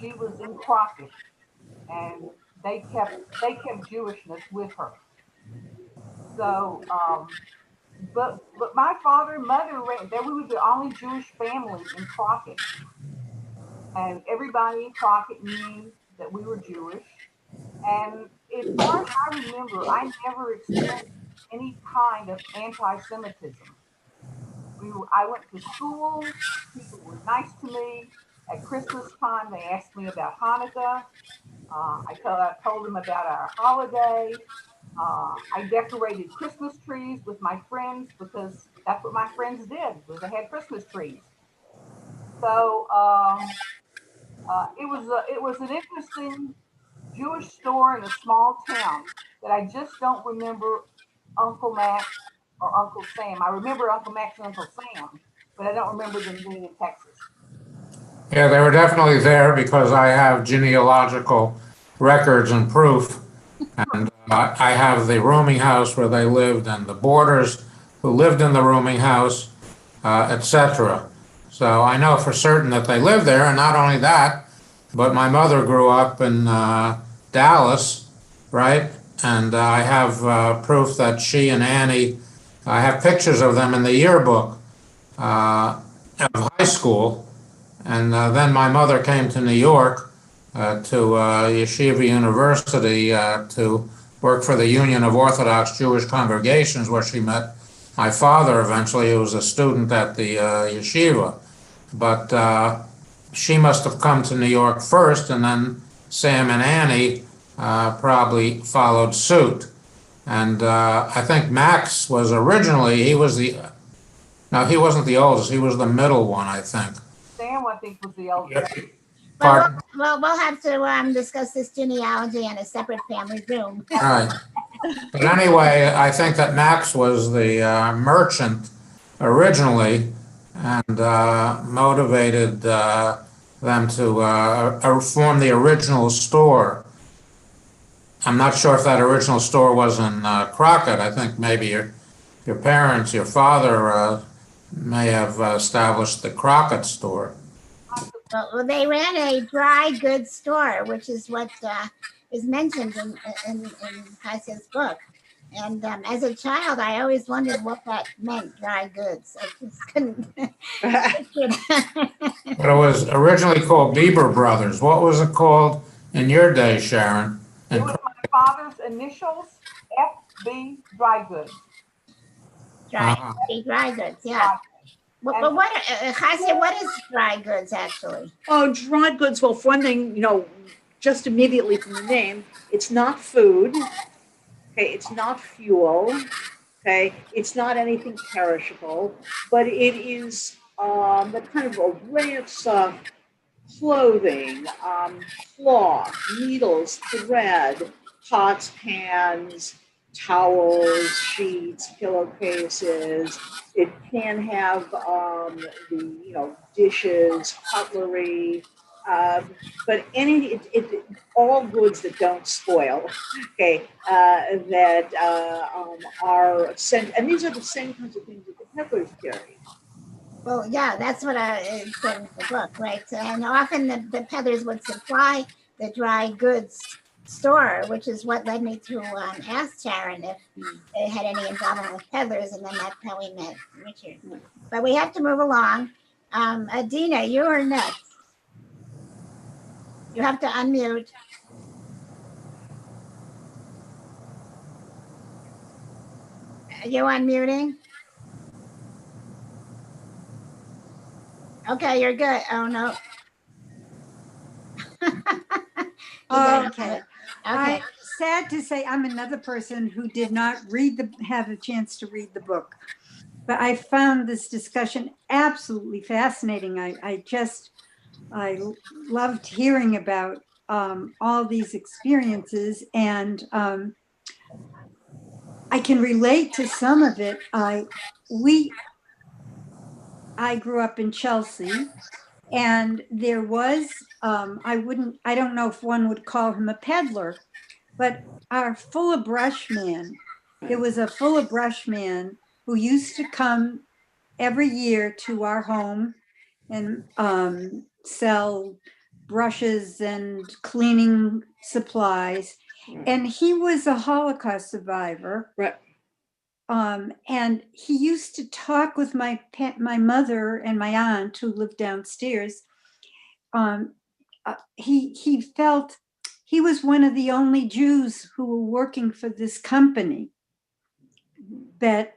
she was in Crockett, and they kept Jewishness with her. So but my father and mother that we were the only Jewish family in Crockett, and everybody in Crockett knew that we were Jewish. And as far as I remember, I never experienced any kind of anti-Semitism. I went to school. People were nice to me. At Christmas time, they asked me about Hanukkah. I told them about our holiday. I decorated Christmas trees with my friends because that's what my friends did. Was they had Christmas trees. So it was an interesting Jewish store in a small town that I just don't remember Uncle Max or Uncle Sam. I remember Uncle Max and Uncle Sam, but I don't remember them being in Texas. Yeah, they were definitely there because I have genealogical records and proof. And I have the rooming house where they lived and the boarders who lived in the rooming house, etc. So I know for certain that they lived there. And not only that, but my mother grew up in Dallas, right? And I have proof that she and Annie, I have pictures of them in the yearbook of high school. And then my mother came to New York to Yeshiva University to work for the Union of Orthodox Jewish Congregations, where she met my father eventually, who was a student at the yeshiva. But she must have come to New York first, and then Sam and Annie probably followed suit. And I think Max was originally, he wasn't the oldest, he was the middle one, I think. Sam, I think, was the eldest. We'll have to discuss this genealogy in a separate family Zoom. All right. But anyway, I think that Max was the merchant originally and motivated them to form the original store. I'm not sure if that original store was in Crockett. I think maybe your parents, your father may have established the Crockett store. Well, they ran a dry goods store, which is what is mentioned in Hasia's book. And as a child, I always wondered what that meant, dry goods. I just couldn't. But it was originally called Bieber Brothers. What was it called in your day, Sharon? It was my father's initials, FB Dry Goods. Dry goods, yeah. But what, Hasia, what is dry goods actually? Oh, dry goods. Well, for one thing, just immediately from the name, it's not food. Okay, it's not fuel. Okay, it's not anything perishable, but it is the kind of array of stuff: clothing, cloth, needles, thread, pots, pans, towels, sheets, pillowcases. It can have the dishes, cutlery, but all goods that don't spoil. Okay, that are sent, and these are the same kinds of things that the peddlers carry. Well, yeah, that's what it said in the book, right? And often the peddlers would supply the dry goods store, which is what led me to ask Sharon if they had any involvement with peddlers, and then that's how we met Richard. But we have to move along. Adina, you are next. You have to unmute. Are you unmuting? Okay, you're good. Oh, no. Okay. Okay. Sad to say, I'm another person who did not have a chance to read the book, but I found this discussion absolutely fascinating. I loved hearing about all these experiences, and I can relate to some of it. I grew up in Chelsea, and there was I don't know if one would call him a peddler, but our full of brush man. There was a full of brush man who used to come every year to our home and sell brushes and cleaning supplies. And he was a Holocaust survivor. Right. And he used to talk with my mother and my aunt who lived downstairs. He felt he was one of the only Jews who were working for this company. That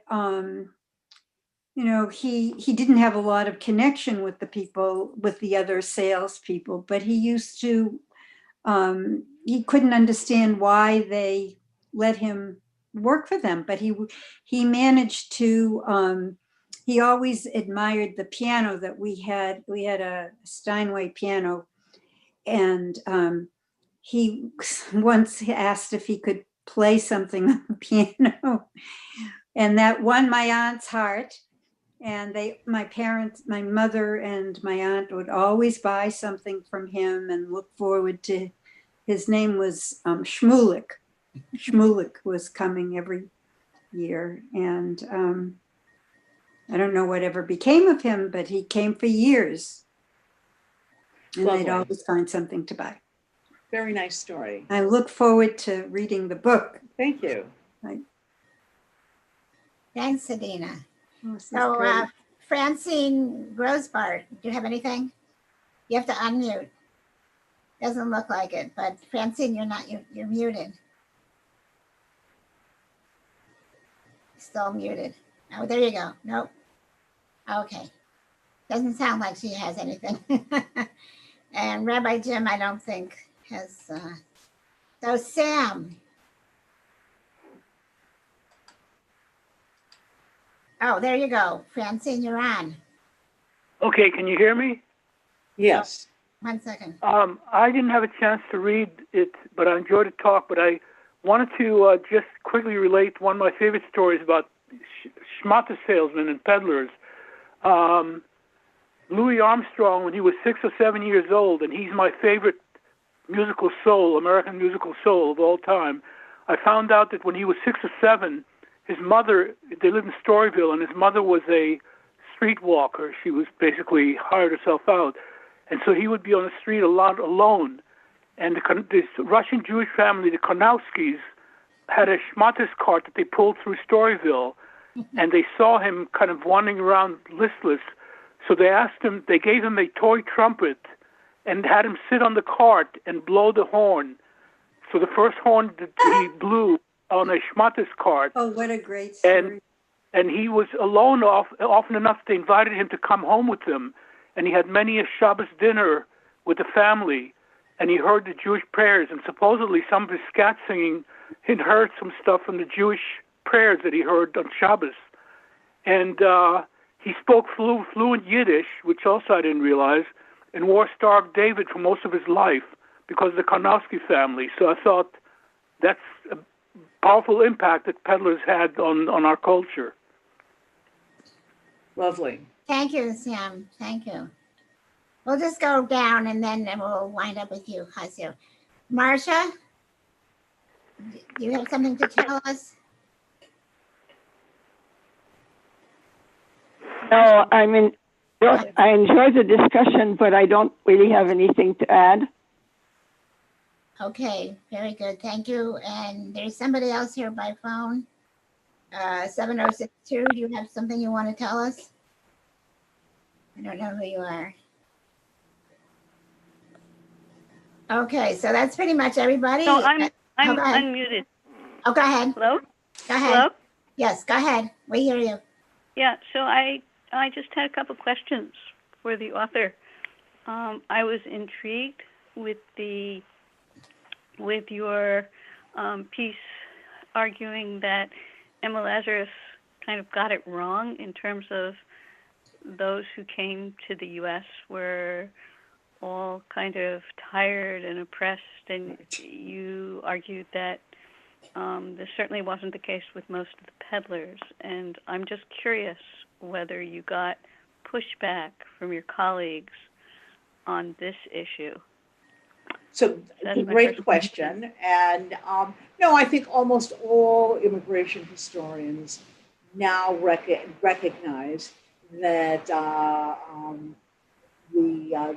he didn't have a lot of connection with the other salespeople, but he used to. He couldn't understand why they let him work for them, but he managed to. He always admired the piano that we had. We had a Steinway piano, and he once asked if he could play something on the piano, and that won my aunt's heart. And my mother and my aunt would always buy something from him and look forward to. His name was Shmulik. Shmulik was coming every year, and I don't know whatever became of him, but he came for years, and Lovely. they'd always find something to buy. Very nice story. I look forward to reading the book. Thank you. Thanks, Adina. Oh, this is So, great. Francine Grosbart, do you have anything? You have to unmute. Doesn't look like it, but Francine, you're muted. Still muted. Oh, there you go. Nope. Okay. Doesn't sound like she has anything. And Rabbi Jim, I don't think has. So Sam. Oh, there you go. Francine, you're on. Okay, can you hear me? Yes. 1 second. I didn't have a chance to read it, but I enjoyed the talk. But I wanted to just quickly relate one of my favorite stories about schmata salesmen and peddlers. Louis Armstrong, when he was 6 or 7 years old, and he's my favorite musical soul, American musical soul of all time. I found out that when he was 6 or 7, his mother, they lived in Storyville, and his mother was a streetwalker. She was basically hired herself out. And so he would be on the street a lot alone. And this Russian Jewish family, the Karnowskis, had a schmatas cart that they pulled through Storyville, and they saw him kind of wandering around listless. So they gave him a toy trumpet and had him sit on the cart and blow the horn. So the first horn that he blew on a schmatas cart. Oh, what a great story. And he was alone often enough they invited him to come home with them. And he had many a Shabbos dinner with the family. And he heard the Jewish prayers. And supposedly some of his scat singing, he heard some stuff from the Jewish prayers that he heard on Shabbos. And he spoke fluent Yiddish, which also I didn't realize, and wore Star of David for most of his life because of the Karnowski family. So I thought that's a powerful impact that peddlers had on our culture. Lovely. Thank you, Sam. Thank you. We'll just go down and then we'll wind up with you, Hasia. Marcia, do you have something to tell us? No, I enjoy the discussion, but I don't really have anything to add. Okay, very good. Thank you. And there's somebody else here by phone. 7062, do you have something you want to tell us? I don't know who you are. Okay, so that's pretty much everybody. No, I'm go ahead. unmuted. Oh, go ahead. Hello? Go ahead. Hello? Yes, go ahead. We hear you. Yeah, so I just had a couple questions for the author. I was intrigued with your piece arguing that Emma Lazarus kind of got it wrong in terms of those who came to the U.S. were all kind of tired and oppressed, and you argued that this certainly wasn't the case with most of the peddlers. And I'm just curious whether you got pushback from your colleagues on this issue. So, great question. And no, I think almost all immigration historians now recognize that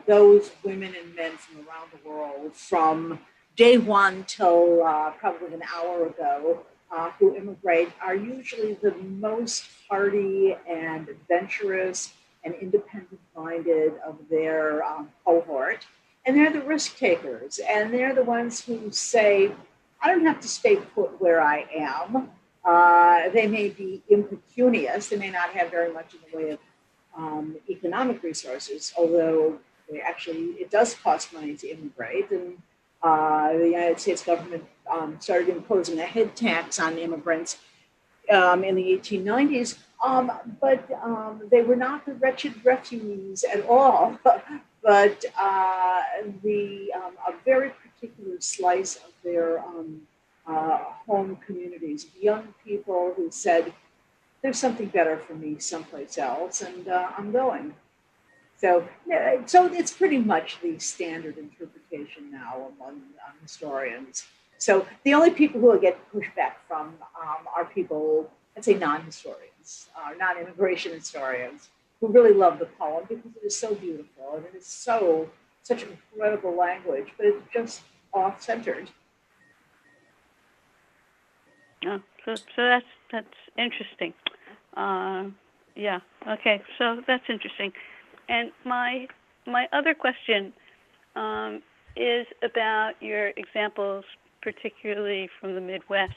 those women and men from around the world, from day one till probably an hour ago, who immigrate, are usually the most hardy and adventurous and independent-minded of their cohort. And they're the risk takers, and they're the ones who say, I don't have to stay put where I am. They may be impecunious, they may not have very much in the way of economic resources, although it does cost money to immigrate. And the United States government started imposing a head tax on immigrants in the 1890s, but they were not the wretched refugees at all, but a very particular slice of their home communities, young people who said, there's something better for me someplace else, and I'm going. So it's pretty much the standard interpretation now among historians. So the only people who will get pushback from are people, let's say non-historians, non-immigration historians, who really love the poem because it is so beautiful and it is such incredible language, but it's just off-centered. Oh, so that's interesting. Yeah. Okay. So that's interesting. And my other question is about your examples, particularly from the Midwest,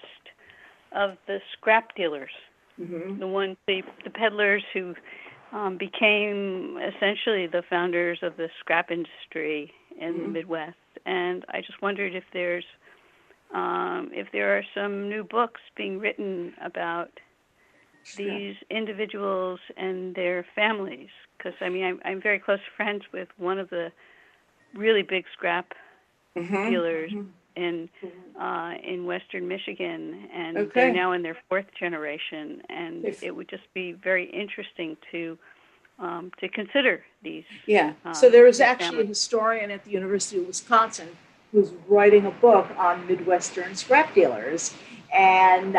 of the scrap dealers, the peddlers who became essentially the founders of the scrap industry in the Midwest. And I just wondered if there are some new books being written about these individuals and their families, because I'm very close friends with one of the really big scrap dealers in Western Michigan, and they're now in their fourth generation, and it would just be very interesting to consider these. Yeah. So there is actually a historian at the University of Wisconsin who's writing a book on Midwestern scrap dealers. And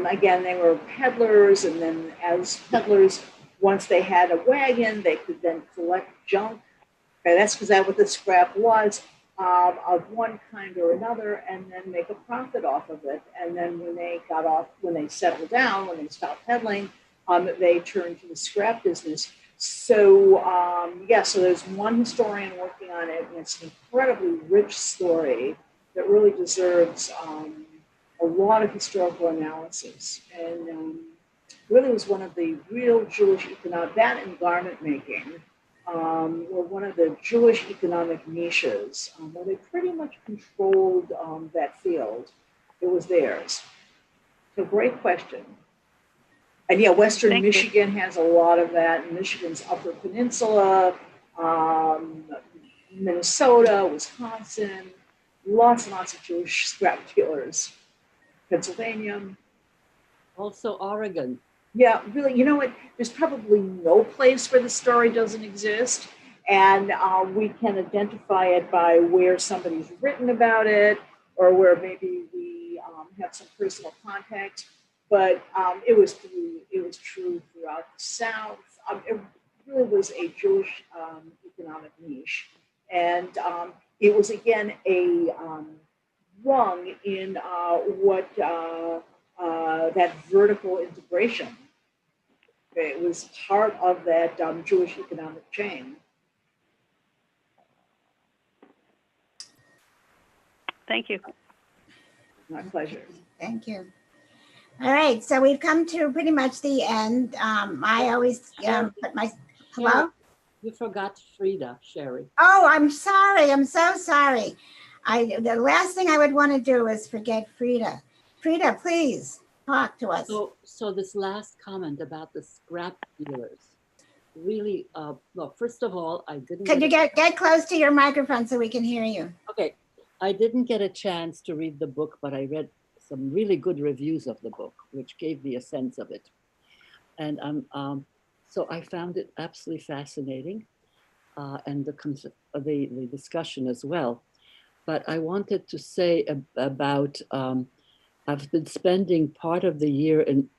again, they were peddlers, and then as peddlers, once they had a wagon, they could then collect junk. Okay, that's because that's what the scrap was, of one kind or another, and then make a profit off of it. And then when they settled down, when they stopped peddling, they turned to the scrap business. So so there's one historian working on it, and it's an incredibly rich story that really deserves a lot of historical analysis, and really was one of the real Jewish economic, that and garment making were one of the Jewish economic niches where they pretty much controlled that field. It was theirs. So great question. And yeah, Western Michigan has a lot of that. Michigan's Upper Peninsula, Minnesota, Wisconsin, lots and lots of Jewish scrap dealers. Pennsylvania. Also Oregon. Yeah, really, you know what? There's probably no place where the story doesn't exist. And we can identify it by where somebody's written about it, or where maybe we have some personal contact. But it was true throughout the South. It really was a Jewish economic niche. And it was, again, a rung in that vertical integration. It was part of that Jewish economic chain. Thank you. My pleasure. Thank you. All right, so we've come to pretty much the end. I always put my, hello? You forgot Frida, Sherry. Oh, I'm sorry. I'm so sorry. The last thing I would want to do is forget Frida. Frida, please talk to us. So this last comment about the scrap dealers, really, well, first of all, I didn't. Could you get close to your microphone so we can hear you? Okay, I didn't get a chance to read the book, but I read some really good reviews of the book, which gave me a sense of it. And so I found it absolutely fascinating, and the discussion as well. But I wanted to say about, I've been spending part of the year in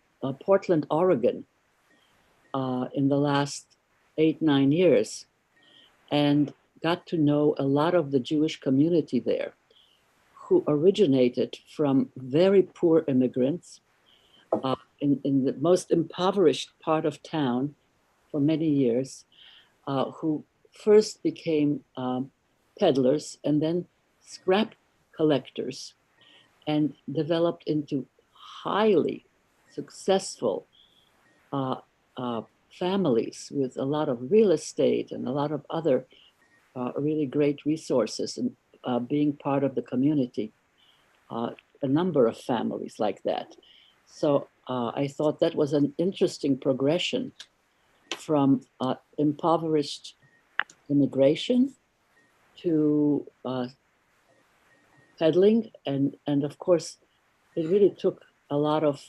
Portland, Oregon, in the last 8-9 years, and got to know a lot of the Jewish community there, who originated from very poor immigrants in the most impoverished part of town for many years, who first became peddlers and then scrap collectors, and developed into highly successful families with a lot of real estate and a lot of other really great resources, and being part of the community, a number of families like that. So I thought that was an interesting progression from impoverished immigration to peddling, and of course it really took a lot of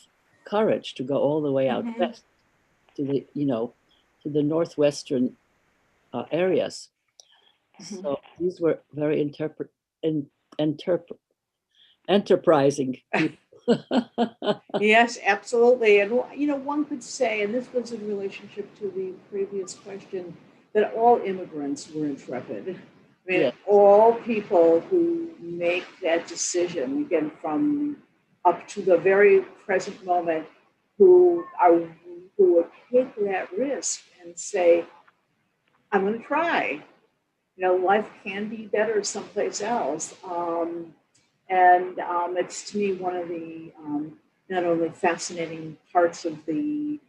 courage to go all the way out west to the to the northwestern areas. So these were very enterprising people. Yes, absolutely. And one could say, and this was in relationship to the previous question, that all immigrants were intrepid. I mean, Yes. all people who make that decision, again, from up to the very present moment, who would take that risk and say, I'm going to try. Life can be better someplace else. And it's, to me, one of the not only fascinating parts of the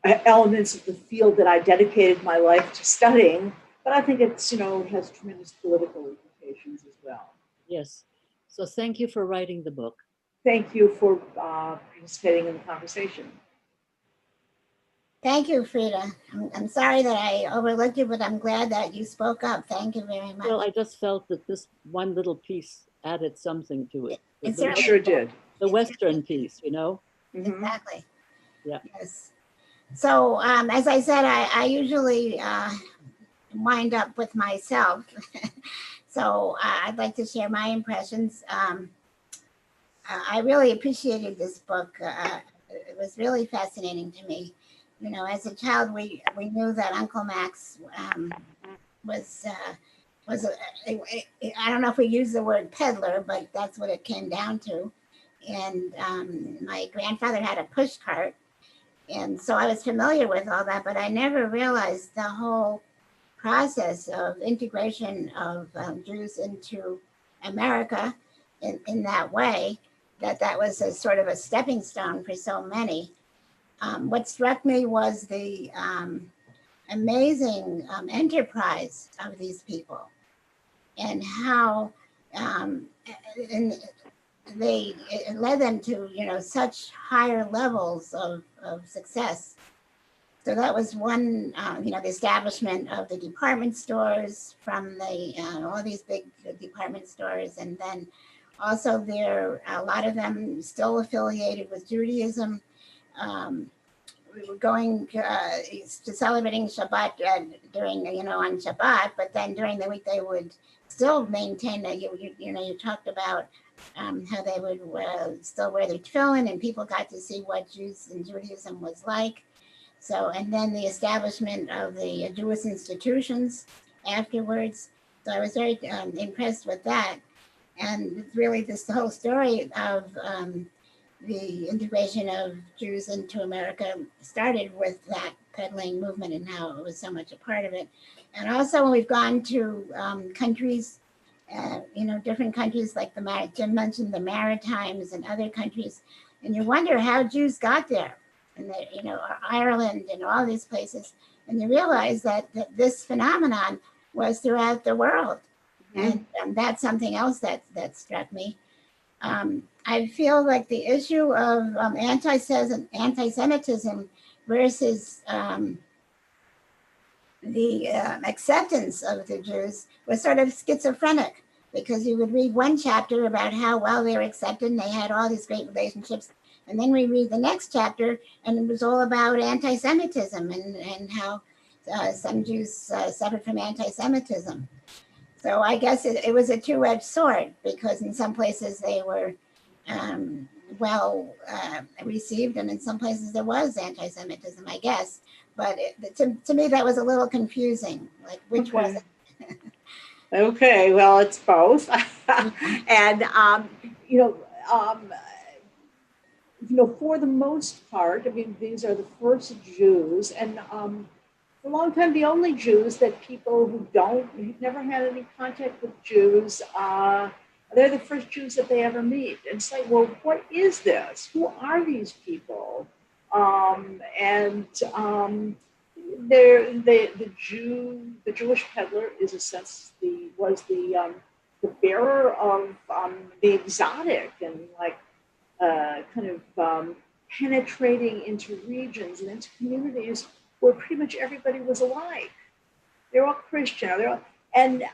elements of the field that I dedicated my life to studying, but I think it's, has tremendous political implications as well. Yes. So thank you for writing the book. Thank you for participating in the conversation. Thank you, Frida. I'm sorry that I overlooked you, but I'm glad that you spoke up. Thank you very much. Well, I just felt that this one little piece added something to it. It certainly sure did. The Western piece, Exactly. Yeah. Yes. So as I said, I usually wind up with myself. So I'd like to share my impressions. I really appreciated this book. It was really fascinating to me. As a child, we knew that Uncle Max was I don't know if we use the word peddler, but that's what it came down to. And my grandfather had a push cart. And so I was familiar with all that, but I never realized the whole process of integration of Jews into America in that way, that was a sort of a stepping stone for so many. What struck me was the amazing enterprise of these people, and how it led them to such higher levels of success. So that was one, the establishment of the department stores from all these big department stores, and then also a lot of them still affiliated with Judaism. We were going to celebrating Shabbat during on Shabbat, but then during the week they would still maintain that you talked about how they would still wear their tefillin, and people got to see what Jews and Judaism was like. So, and then the establishment of the Jewish institutions afterwards. So I was very impressed with that. And really the whole story of the integration of Jews into America started with that peddling movement and how it was so much a part of it. And also when we've gone to countries, different countries like Jim mentioned the Maritimes and other countries, And you wonder how Jews got there, and Ireland and all these places. And you realize that this phenomenon was throughout the world. And that's something else that struck me. I feel like the issue of anti-Semitism versus the acceptance of the Jews was sort of schizophrenic, because you would read one chapter about how well they were accepted and they had all these great relationships. And then we read the next chapter and it was all about anti-Semitism and how some Jews suffered from anti-Semitism. So I guess it was a two-edged sword, because in some places they were well received, and in some places there was anti-Semitism, I guess. But to me, that was a little confusing. Like, which was it? Okay, well, it's both. And, for the most part, I mean, these are the first Jews, and for a long time, the only Jews that people who've never had any contact with Jews, they're the first Jews that they ever meet. And it's like, well, what is this? Who are these people? The Jewish peddler is was the bearer of the exotic, and like kind of penetrating into regions and into communities where pretty much everybody was alike. They're all Christian, and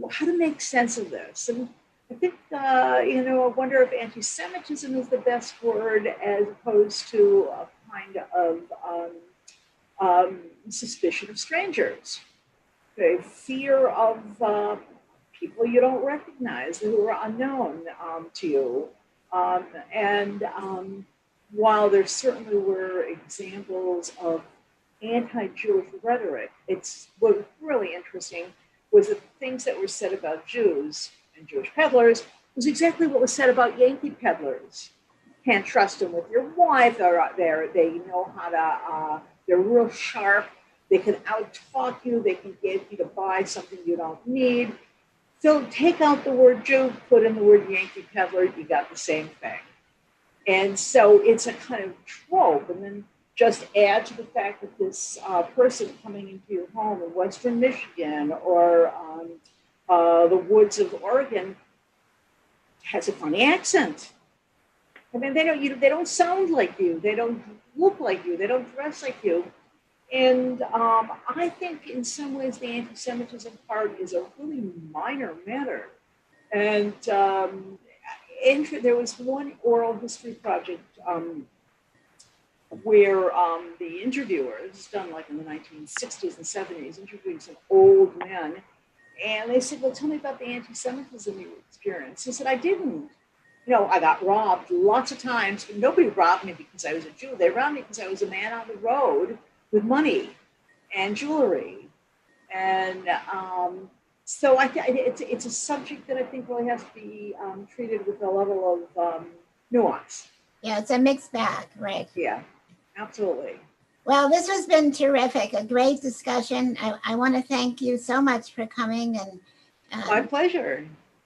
how to make sense of this. And I think, I wonder if anti-Semitism is the best word, as opposed to a kind of suspicion of strangers, okay? Fear of people you don't recognize, who are unknown to you. While there certainly were examples of anti-Jewish rhetoric, what was really interesting was the things that were said about Jews and Jewish peddlers was exactly what was said about Yankee peddlers. Can't trust them with your wife. They know how to, they're real sharp. They can out-talk you. They can get you to buy something you don't need. So take out the word Jew, put in the word Yankee peddler, you got the same thing. And so it's a kind of trope. And then just add to the fact that this person coming into your home in Western Michigan or the woods of Oregon has a funny accent. I mean, they don't sound like you. They don't look like you. They don't dress like you. And I think in some ways the anti-Semitism part is a really minor matter. And there was one oral history project where the interviewers, done like in the 1960s and 70s, interviewing some old men. And they said, well, tell me about the anti-Semitism you experienced. He said, I didn't. I got robbed lots of times. Nobody robbed me because I was a Jew. They robbed me because I was a man on the road with money and jewelry. And so it's a subject that I think really has to be treated with a level of nuance. Yeah, it's a mixed bag, right? Yeah, absolutely. Well, this has been terrific, a great discussion. I want to thank you so much for coming and my pleasure.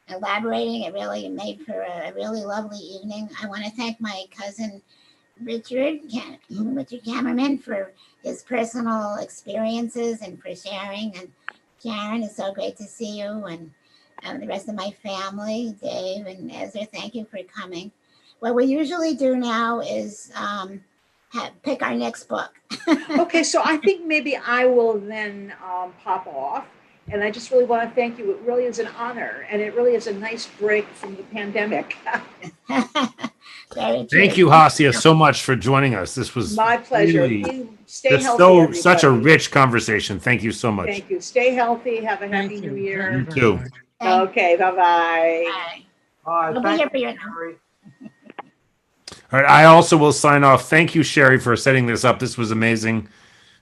Elaborating. It really made for a really lovely evening. I want to thank my cousin Richard Cameraman for his personal experiences and for sharing. And Sharon, it's so great to see you, and the rest of my family, Dave and Ezra, thank you for coming. What we usually do now is pick our next book. Okay, so I think maybe I will then pop off. And I just really want to thank you. It really is an honor, and it really is a nice break from the pandemic. Thank you, Hasia, so much for joining us. This was my pleasure. Really, stay healthy. Such a rich conversation. Thank you so much. Thank you. Stay healthy. Have a happy New Year. You too. Okay. Bye-bye. Bye. Thank you, Sherry. All right. I also will sign off. Thank you, Sherry, for setting this up. This was amazing.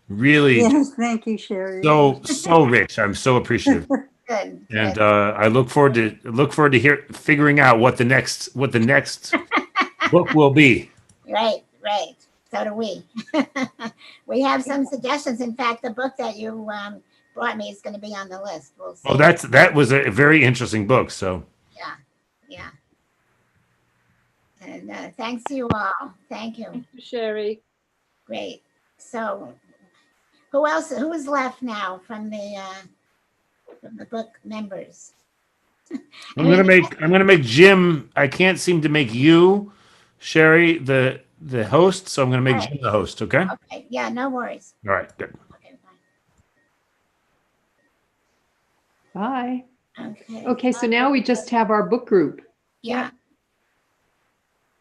Really. Yes, thank you, Sherry. So rich. I'm so appreciative. Good. And I look forward to figuring out what the next book will be. Right. So do we. We have some suggestions. In fact, the book that you brought me is going to be on the list. We'll see. Oh, that was a very interesting book. So yeah. And thanks to you all. Thank you. Thank you, Sherry. Great. So who else? Who is left now from the book members? I'm gonna make Jim. I can't seem to make you, Sherry, the host, so I'm gonna make Jim the host. Okay. Okay. Yeah. No worries. All right. Good. Okay. Bye. Okay. Okay, so now we just have our book group. Yeah.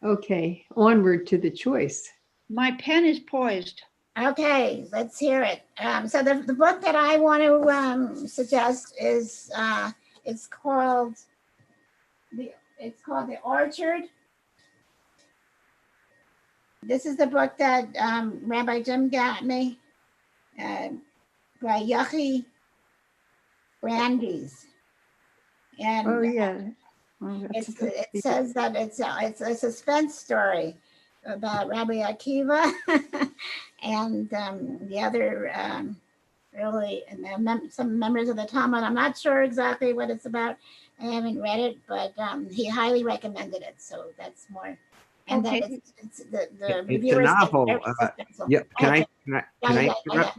Okay, onward to the choice. My pen is poised. Okay, let's hear it. So the book that I want to suggest is it's called The Orchard. This is the book that Rabbi Jim got me by Yochi Brandes. And Oh, yeah. Oh, that's it says that it's a suspense story about Rabbi Akiva and the other some members of the Talmud. I'm not sure exactly what it's about. I haven't read it, but he highly recommended it. So that's more. And Okay. then it's the It's a reviewers. novel. Yeah, can I interrupt? Yeah.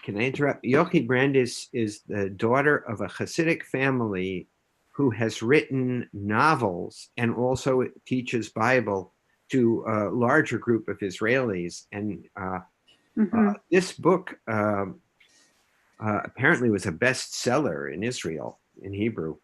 Can I interrupt? Yochi Brandes is the daughter of a Hasidic family who has written novels and also teaches Bible to a larger group of Israelis. And this book apparently was a bestseller in Israel in Hebrew.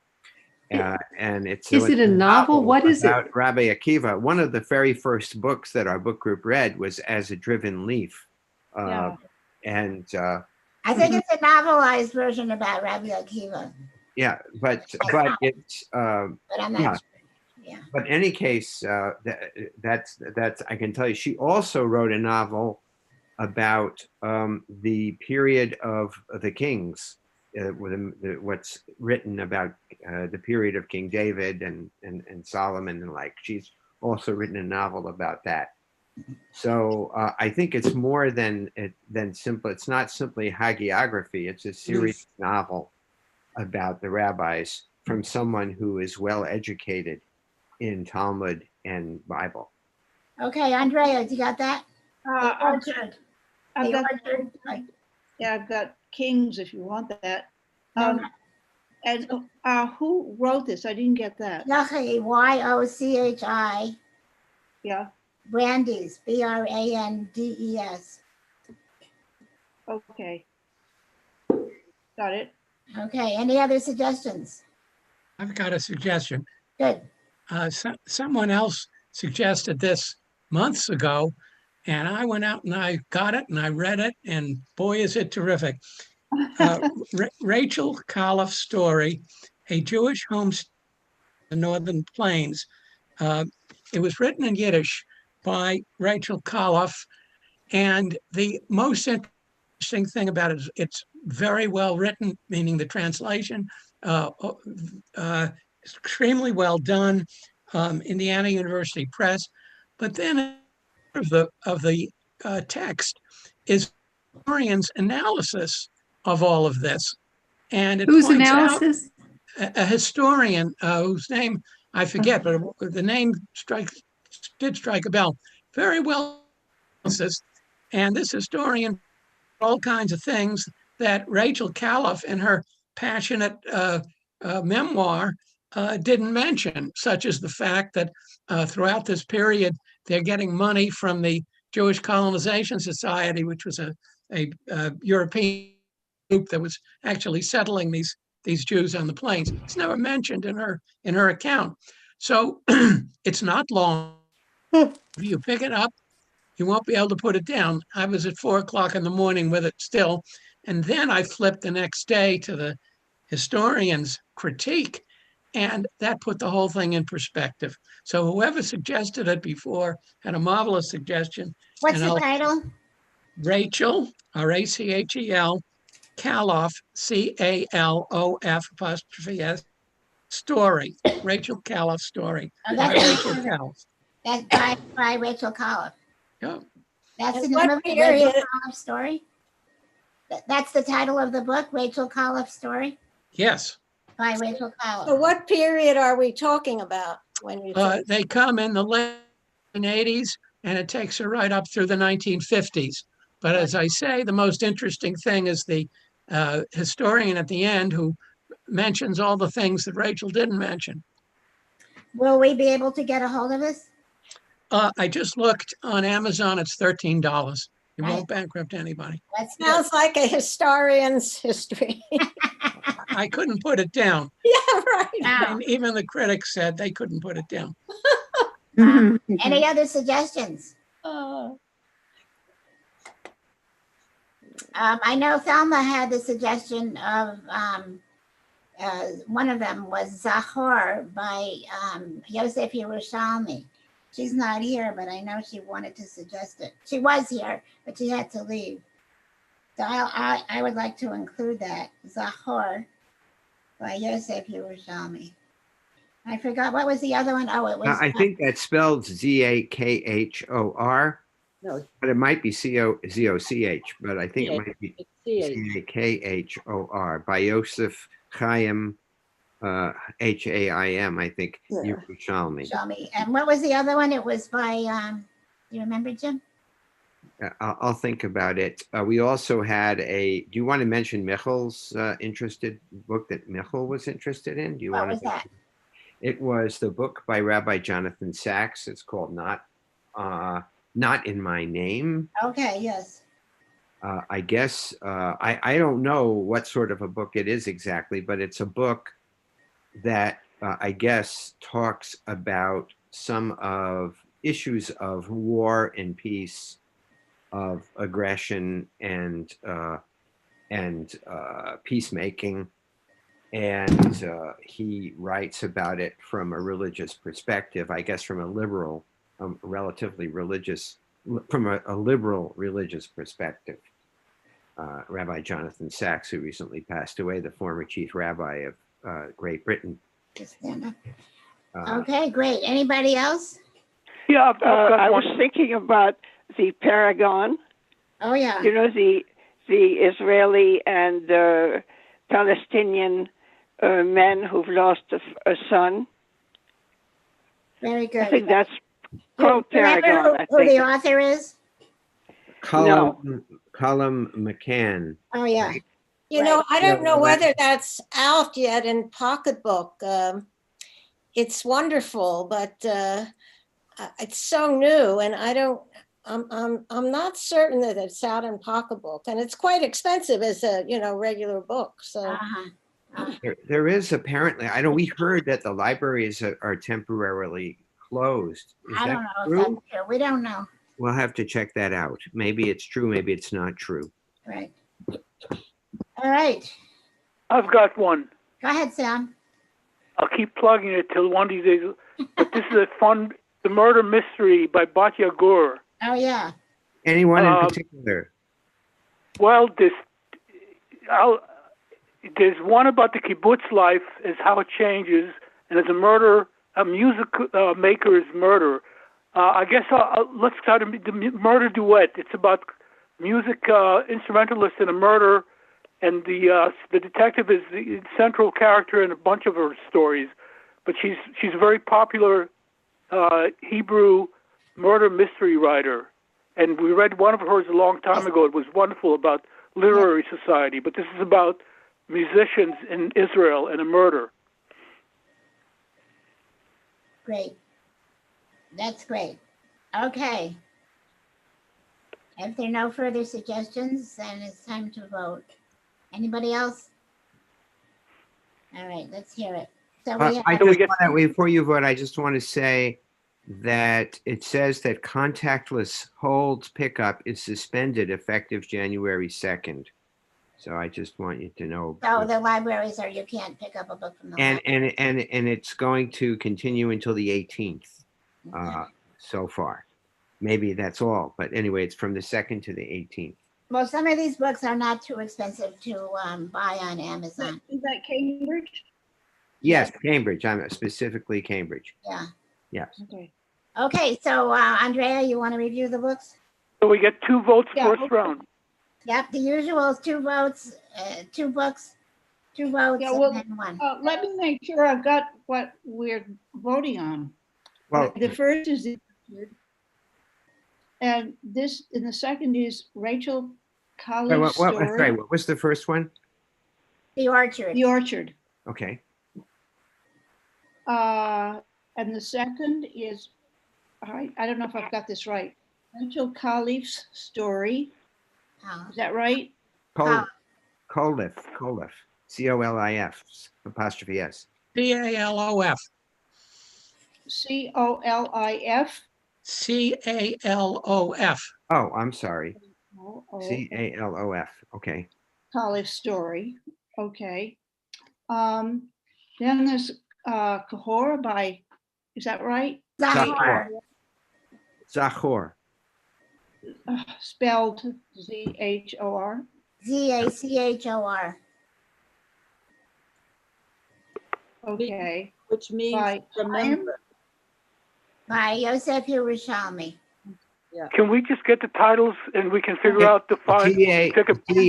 And it's Is it a novel? What is about it? Rabbi Akiva. One of the very first books that our book group read was As a Driven Leaf. And I think it's a novelized version about Rabbi Akiva. yeah, but it's But I'm not yeah. sure. Yeah. But in any case, that's I can tell you. She also wrote a novel about the period of the kings, what's written about the period of King David and Solomon and like. She's also written a novel about that. So I think it's more than simple. It's not simply hagiography. It's a serious novel about the rabbis from someone who is well educated in Talmud and Bible. Okay, Andrea, you got that? The Orchard. I've The got, Orchard. yeah, I've got Kings if you want that. No, And who wrote this? I didn't get that. Yochi, Yochi. Yeah. Brandes, Brandes. Okay. Got it. Okay, any other suggestions? I've got a suggestion. Good. Someone else suggested this months ago, and I went out and I got it and I read it, and boy, is it terrific. Rachel Kaloff's story, A Jewish Homestead in the Northern Plains. It was written in Yiddish by Rachel Kaloff, and the most interesting thing about it is it's very well written, meaning the translation, extremely well done, Indiana University Press. But then of the text is historian's analysis of all of this, and it Whose points analysis? out a historian whose name I forget, but the name did strike a bell. Very well analysis, and this historian all kinds of things that Rachel Kaloff in her passionate memoir didn't mention, such as the fact that throughout this period, they're getting money from the Jewish Colonization Society, which was a European group that was actually settling these Jews on the plains. It's never mentioned in her account. So it's not long. If you pick it up, you won't be able to put it down. I was at 4 o'clock in the morning with it still. And then I flipped the next day to the historian's critique, and that put the whole thing in perspective. So whoever suggested it before had a marvelous suggestion. What's the title? Rachel, R-A-C-H-E-L, Kaloff, C-A-L-O-F'(S), story. Rachel Kaloff story. Oh, By that's Rachel Kaloff. That's by Rachel Kaloff. Yeah. That's the And name what of the period- Rachel Kaloff story? That's the title of the book, Rachel Kaloff story? Yes. By Rachel Kaloff. So what period are we talking about? when you think? They come in the late 80s, and it takes her right up through the 1950s. But as I say, the most interesting thing is the historian at the end who mentions all the things that Rachel didn't mention. Will we be able to get a hold of this? I just looked on Amazon. It's $13. You Right. won't bankrupt anybody. That sounds like a historian's history. I couldn't put it down. Yeah, right. And even the critics said they couldn't put it down. Any other suggestions? I know Thelma had the suggestion of one of them was Zahor by Yosef Yerushalmi. She's not here, but I know she wanted to suggest it. She was here, but she had to leave. So I would like to include that, Zahor by Yosef Yerushalmi. I forgot, what was the other one? Oh, it was. I think that's spelled Zakhor, No, but it might be Zoch, but I think it might be it's Zakhor by Yosef Chaim, Haim, I think, Yeah. Yerushalmi. Yerushalmi. And what was the other one? It was by, you remember, Jim? I'll think about it. We also had do you want to mention Michel's book that Michel was interested in? Do you What want was to? that? It was the book by Rabbi Jonathan Sachs. It's called Not in My Name. Okay, yes. I guess I don't know what sort of a book it is exactly, but it's a book that I guess talks about some of issues of war and peace, of aggression and peacemaking, and he writes about it from a religious perspective, I guess from a liberal, relatively religious, from a liberal religious perspective. Rabbi Jonathan Sachs, who recently passed away, the former chief rabbi of Great Britain. Just stand up. Okay, great. Anybody else? Yeah, I've got I one. was thinking about the Paragon. Oh, yeah. You know, the Israeli and Palestinian men who've lost a son. Very good. I think that's called Remember Paragon. I who think. the author is? Colum McCann. Oh, yeah. You know, I don't know Yeah, whether that's out yet in Pocketbook. It's wonderful, but it's so new, and I'm not certain that it's out in Pocketbook, and it's quite expensive as a regular book. So There is apparently, I know we heard that the libraries are temporarily closed. Is I that don't know if true? that's true. We don't know. We'll have to check that out. Maybe it's true, maybe it's not true. Right. All right. I've got one. Go ahead, Sam. I'll keep plugging it till one of these days. But this is a fun, The Murder Mystery by Batya Gur. Oh, yeah. Anyone in particular? Well, there's one about the kibbutz life, is how it changes, and it's a music maker's murder. I guess let's start the murder duet. It's about music instrumentalist in a murder, and the detective is the central character in a bunch of her stories. But she's a very popular Hebrew murder mystery writer, and we read one of hers a long time ago. It was wonderful, about literary society. But this is about musicians in Israel and a murder. Great. That's great. Okay. If there are no further suggestions, then it's time to vote. Anybody else? All right, let's hear it. So Before you vote, I just want to say that it says that contactless holds pickup is suspended effective January 2nd. So I just want you to know. So the libraries you can't pick up a book from the library. And it's going to continue until the 18th so far. Maybe that's all, but anyway, it's from the 2nd to the 18th. Well, some of these books are not too expensive to buy on Amazon. Is that Cambridge? Yes, Cambridge. I'm specifically Cambridge. Yeah. Yes. Okay. Okay, so Andrea, you want to review the books? So we get 2 votes first round. Yep, the usual is 2 votes, 2 books. Two votes Yeah, well, and then one. let me make sure I've got what we're voting on. Well, The first is the orchard, and this, and the second is Rachel Colley's story. sorry, what was the first one? The Orchard. The Orchard. Okay. And the second is, I don't know if I've got this right. Rachel Colley's story. Is that right? Colif. C-O-L-I-F apostrophe S. C-A-L-O-F. C-O-L-I-F. C-A-L-O-F. Oh, I'm sorry. O-O. C-A-L-O-F. Okay. College story. Okay. Then there's Kahor by, is that right? Zachor. Zachor. Spelled Z-H-O-R. Z-A-C-H-O-R. Okay. Which means By remember. By Yosef Yerushalmi. Yeah. Can we just get the titles and we can figure out the file? T-A-C-H-O-R.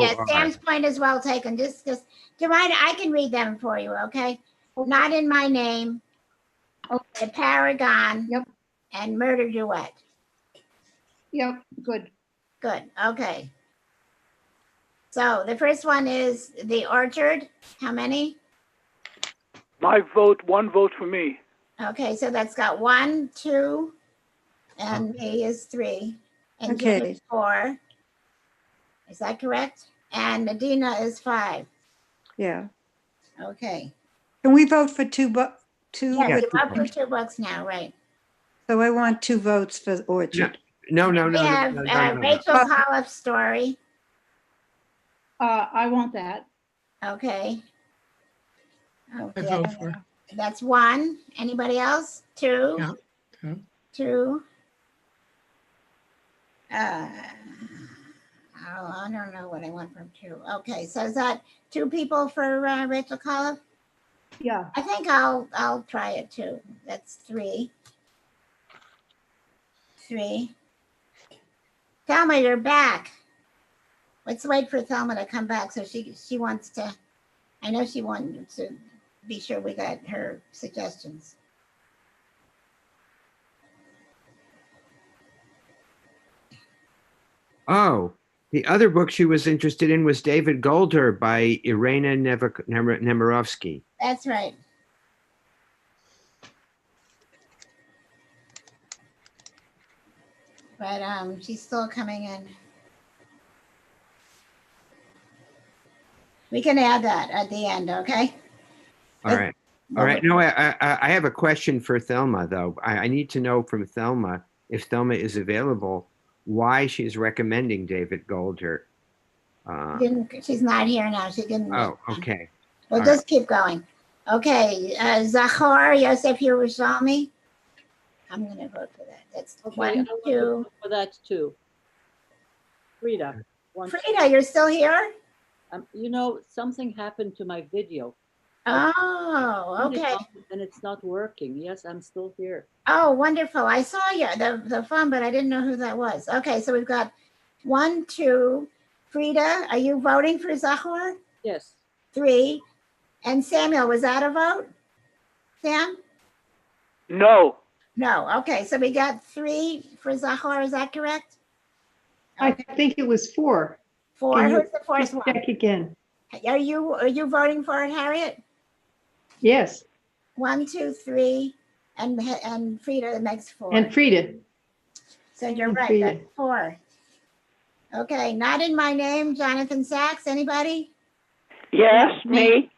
Yes, Sam's point is well taken. Just Divine, I can read them for you, okay? Not in My Name, The Paragon, yep, and Murder Duet. Yep, good. Good, okay. So the first one is The Orchard. How many? My vote, one vote for me. Okay, so that's got 1, 2, and me is 3, and Jim Okay. is 4. Is that correct? And Medina is 5. Yeah. Okay. Can we vote for two? Yes, with- you're up for $2 now, right? So I want 2 votes for Orchard. No. We have Rachel Collif's story. I want that. Okay. I Okay. vote for. That's 1. Anybody else? 2. Yeah. 2. I don't know what I want from 2. Okay, so is that 2 people for Rachel Collif? Yeah. I think I'll try it too. That's 3. 3. Thelma, you're back. Let's wait for Thelma to come back. So she wants to. I know she wanted to be sure we got her suggestions. Oh, the other book she was interested in was David Golder by Irina Nemirovsky. That's right. But she's still coming in. We can add that at the end, okay? All right. All right. No, I have a question for Thelma, though. I need to know from Thelma, if Thelma is available, why she's recommending David Golder. She's not here now. She didn't. Oh, okay. We'll All just keep going. Okay, Zachor Yosef Yerushalmi. I'm going to vote for that. That's Okay, 1, I want to 2. vote for that too. Frida. Frida, you're still here? You know, something happened to my video. Oh, okay. And it's not working. Yes, I'm still here. Oh, wonderful. I saw you, the phone, but I didn't know who that was. Okay, so we've got 1, 2. Frida, are you voting for Zachor? Yes. 3. And Samuel, was that a vote? Sam? No. No. Okay, so we got 3 for Zachor. Is that correct? I think it was 4. 4. Can you Who's the fourth just one? check again? Are you voting for it, Harriet? Yes. 1, 2, 3, and Frida makes 4. And Frida. So you're and right. Frida. That's 4. Okay, not in my name. Jonathan Sachs. Anybody? Yes, me.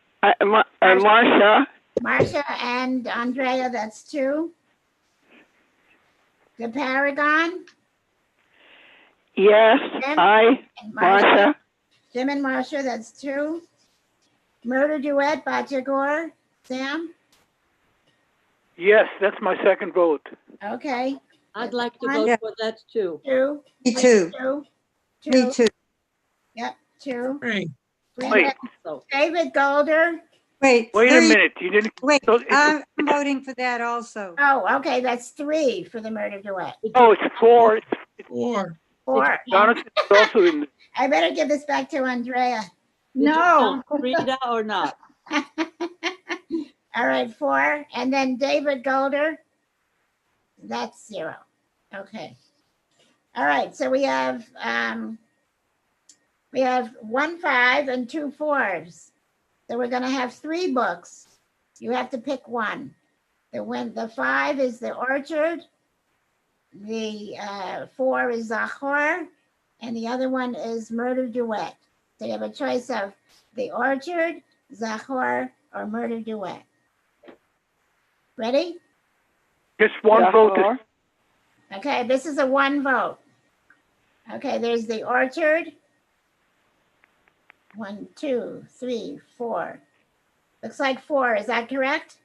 Marcia. Marcia and Andrea. That's 2. The Paragon. Yes, Jim I. and Marcia. Jim and Marcia. That's 2. Murder Duet by Jagor. Sam. Yes, that's my second vote. Okay. I'd like to 1, vote for that too. 2. Me too. 2. Me too. Yep. 2. 3. Wait. David Golder. Wait. Wait a 3. minute. You didn't. Wait, So it's- I'm voting for that also. Oh, okay. That's 3 for the Murder Duet. Oh, it's 4. It's 4. 4. Jonathan is also in. I better give this back to Andrea. you No. count Frida or not? All right, 4. And then David Golder, that's 0. Okay. All right, so we have 1 5 and 2 4s. So we're going to have 3 books. You have to pick one. The 5 is The Orchard. The 4 is Zahor, and the other one is Murder Duet. So you have a choice of The Orchard, Zahor, or Murder Duet. Ready? Just one vote. Okay, this is a 1 vote. Okay, there's The Orchard. 1, 2, 3, 4. Looks like 4. Is that correct?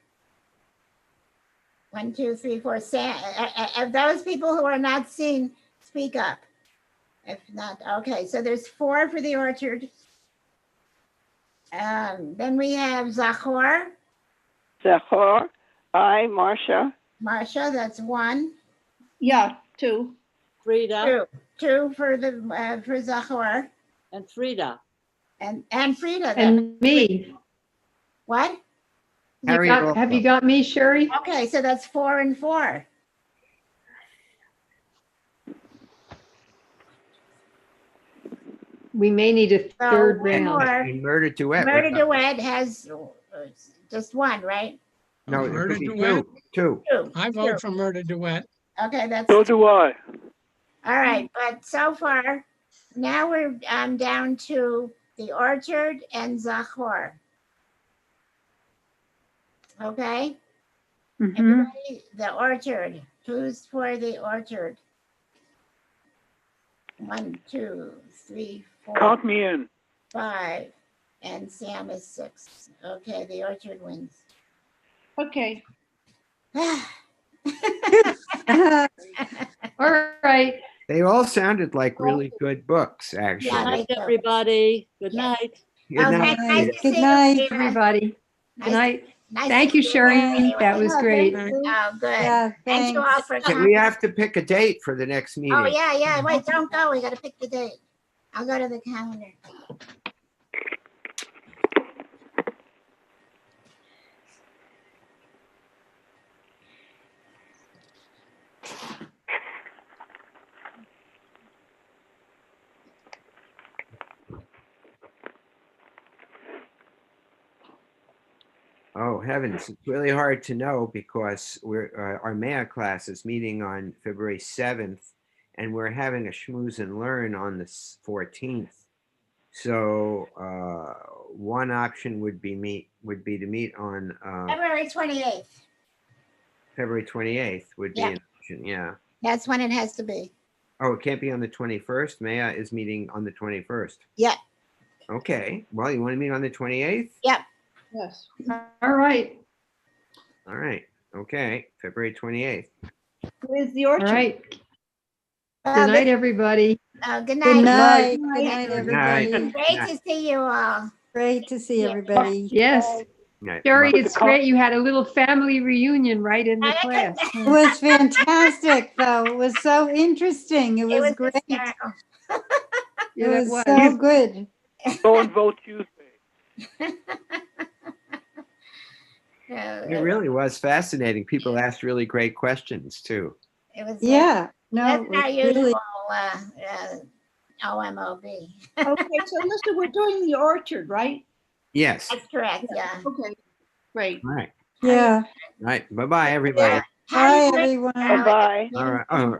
1, 2, 3, 4. Of those people who are not seen, speak up. If not, okay. So there's 4 for The Orchard. Then we have Zahor. Zahor, Marcia. Marcia, that's 1. Yeah, 2. Frida. 2 for for Zahor. And Frida. And Frida. And me. What? Have you got me, Sherry? Okay, so that's 4 and 4. We may need a third one round. more. And Murder Duet. Murder Duet has just 1, right? No, it Murder could be Duet? 2. I vote for Murder Duet. Okay, that's So do I. all right. But so far, now we're down to The Orchard and Zahor. Okay. Everybody, The Orchard. Who's for The Orchard? 1, 2, 3, 4. Count me in. 5, and Sam is 6. Okay, The Orchard wins. Okay. All right. They all sounded like really good books, actually. Good night, everybody. Good night. Good night. Nice to Good see you, night, Frida. Everybody. Good night. Nice Thank to you, see Sherry. That was great. Oh, good. Yeah, Thank you all for But coming. we have to pick a date for the next meeting. Oh, yeah. Wait, don't go. We got to pick the date. I'll go to the calendar. Oh, heavens. It's really hard to know because our math class is meeting on February 7th, and we're having a schmooze and learn on the 14th. So one option would be to meet on February 28th. February 28th would be Yeah. an option. Yeah. That's when it has to be. Oh, it can't be on the 21st. Maya is meeting on the 21st. Yeah. Okay. Well, you want to meet on the 28th? Yep. Yes. All right. All right. Okay. February 28th. Where's The All Orchard? right. Good night, everybody. Good Good night. night. Good night, Good night. everybody. Great to see you all. Great to see everybody. Yes. Night. Sherry, Bye. it's great. You had a little family reunion right in the class. It was fantastic, though. It was so interesting. It was great. hysterical. It was so good. Go and vote Tuesday. It really was fascinating. People asked really great questions too. It was Yeah. No, that's it our was usual really. OMOB. Okay, so listen, we're doing The Orchard, right? Yes. That's correct. Yeah. Okay, great. All right. Yeah. All right. Bye-bye, everybody. Bye, everyone. Bye-bye. All right. Oh,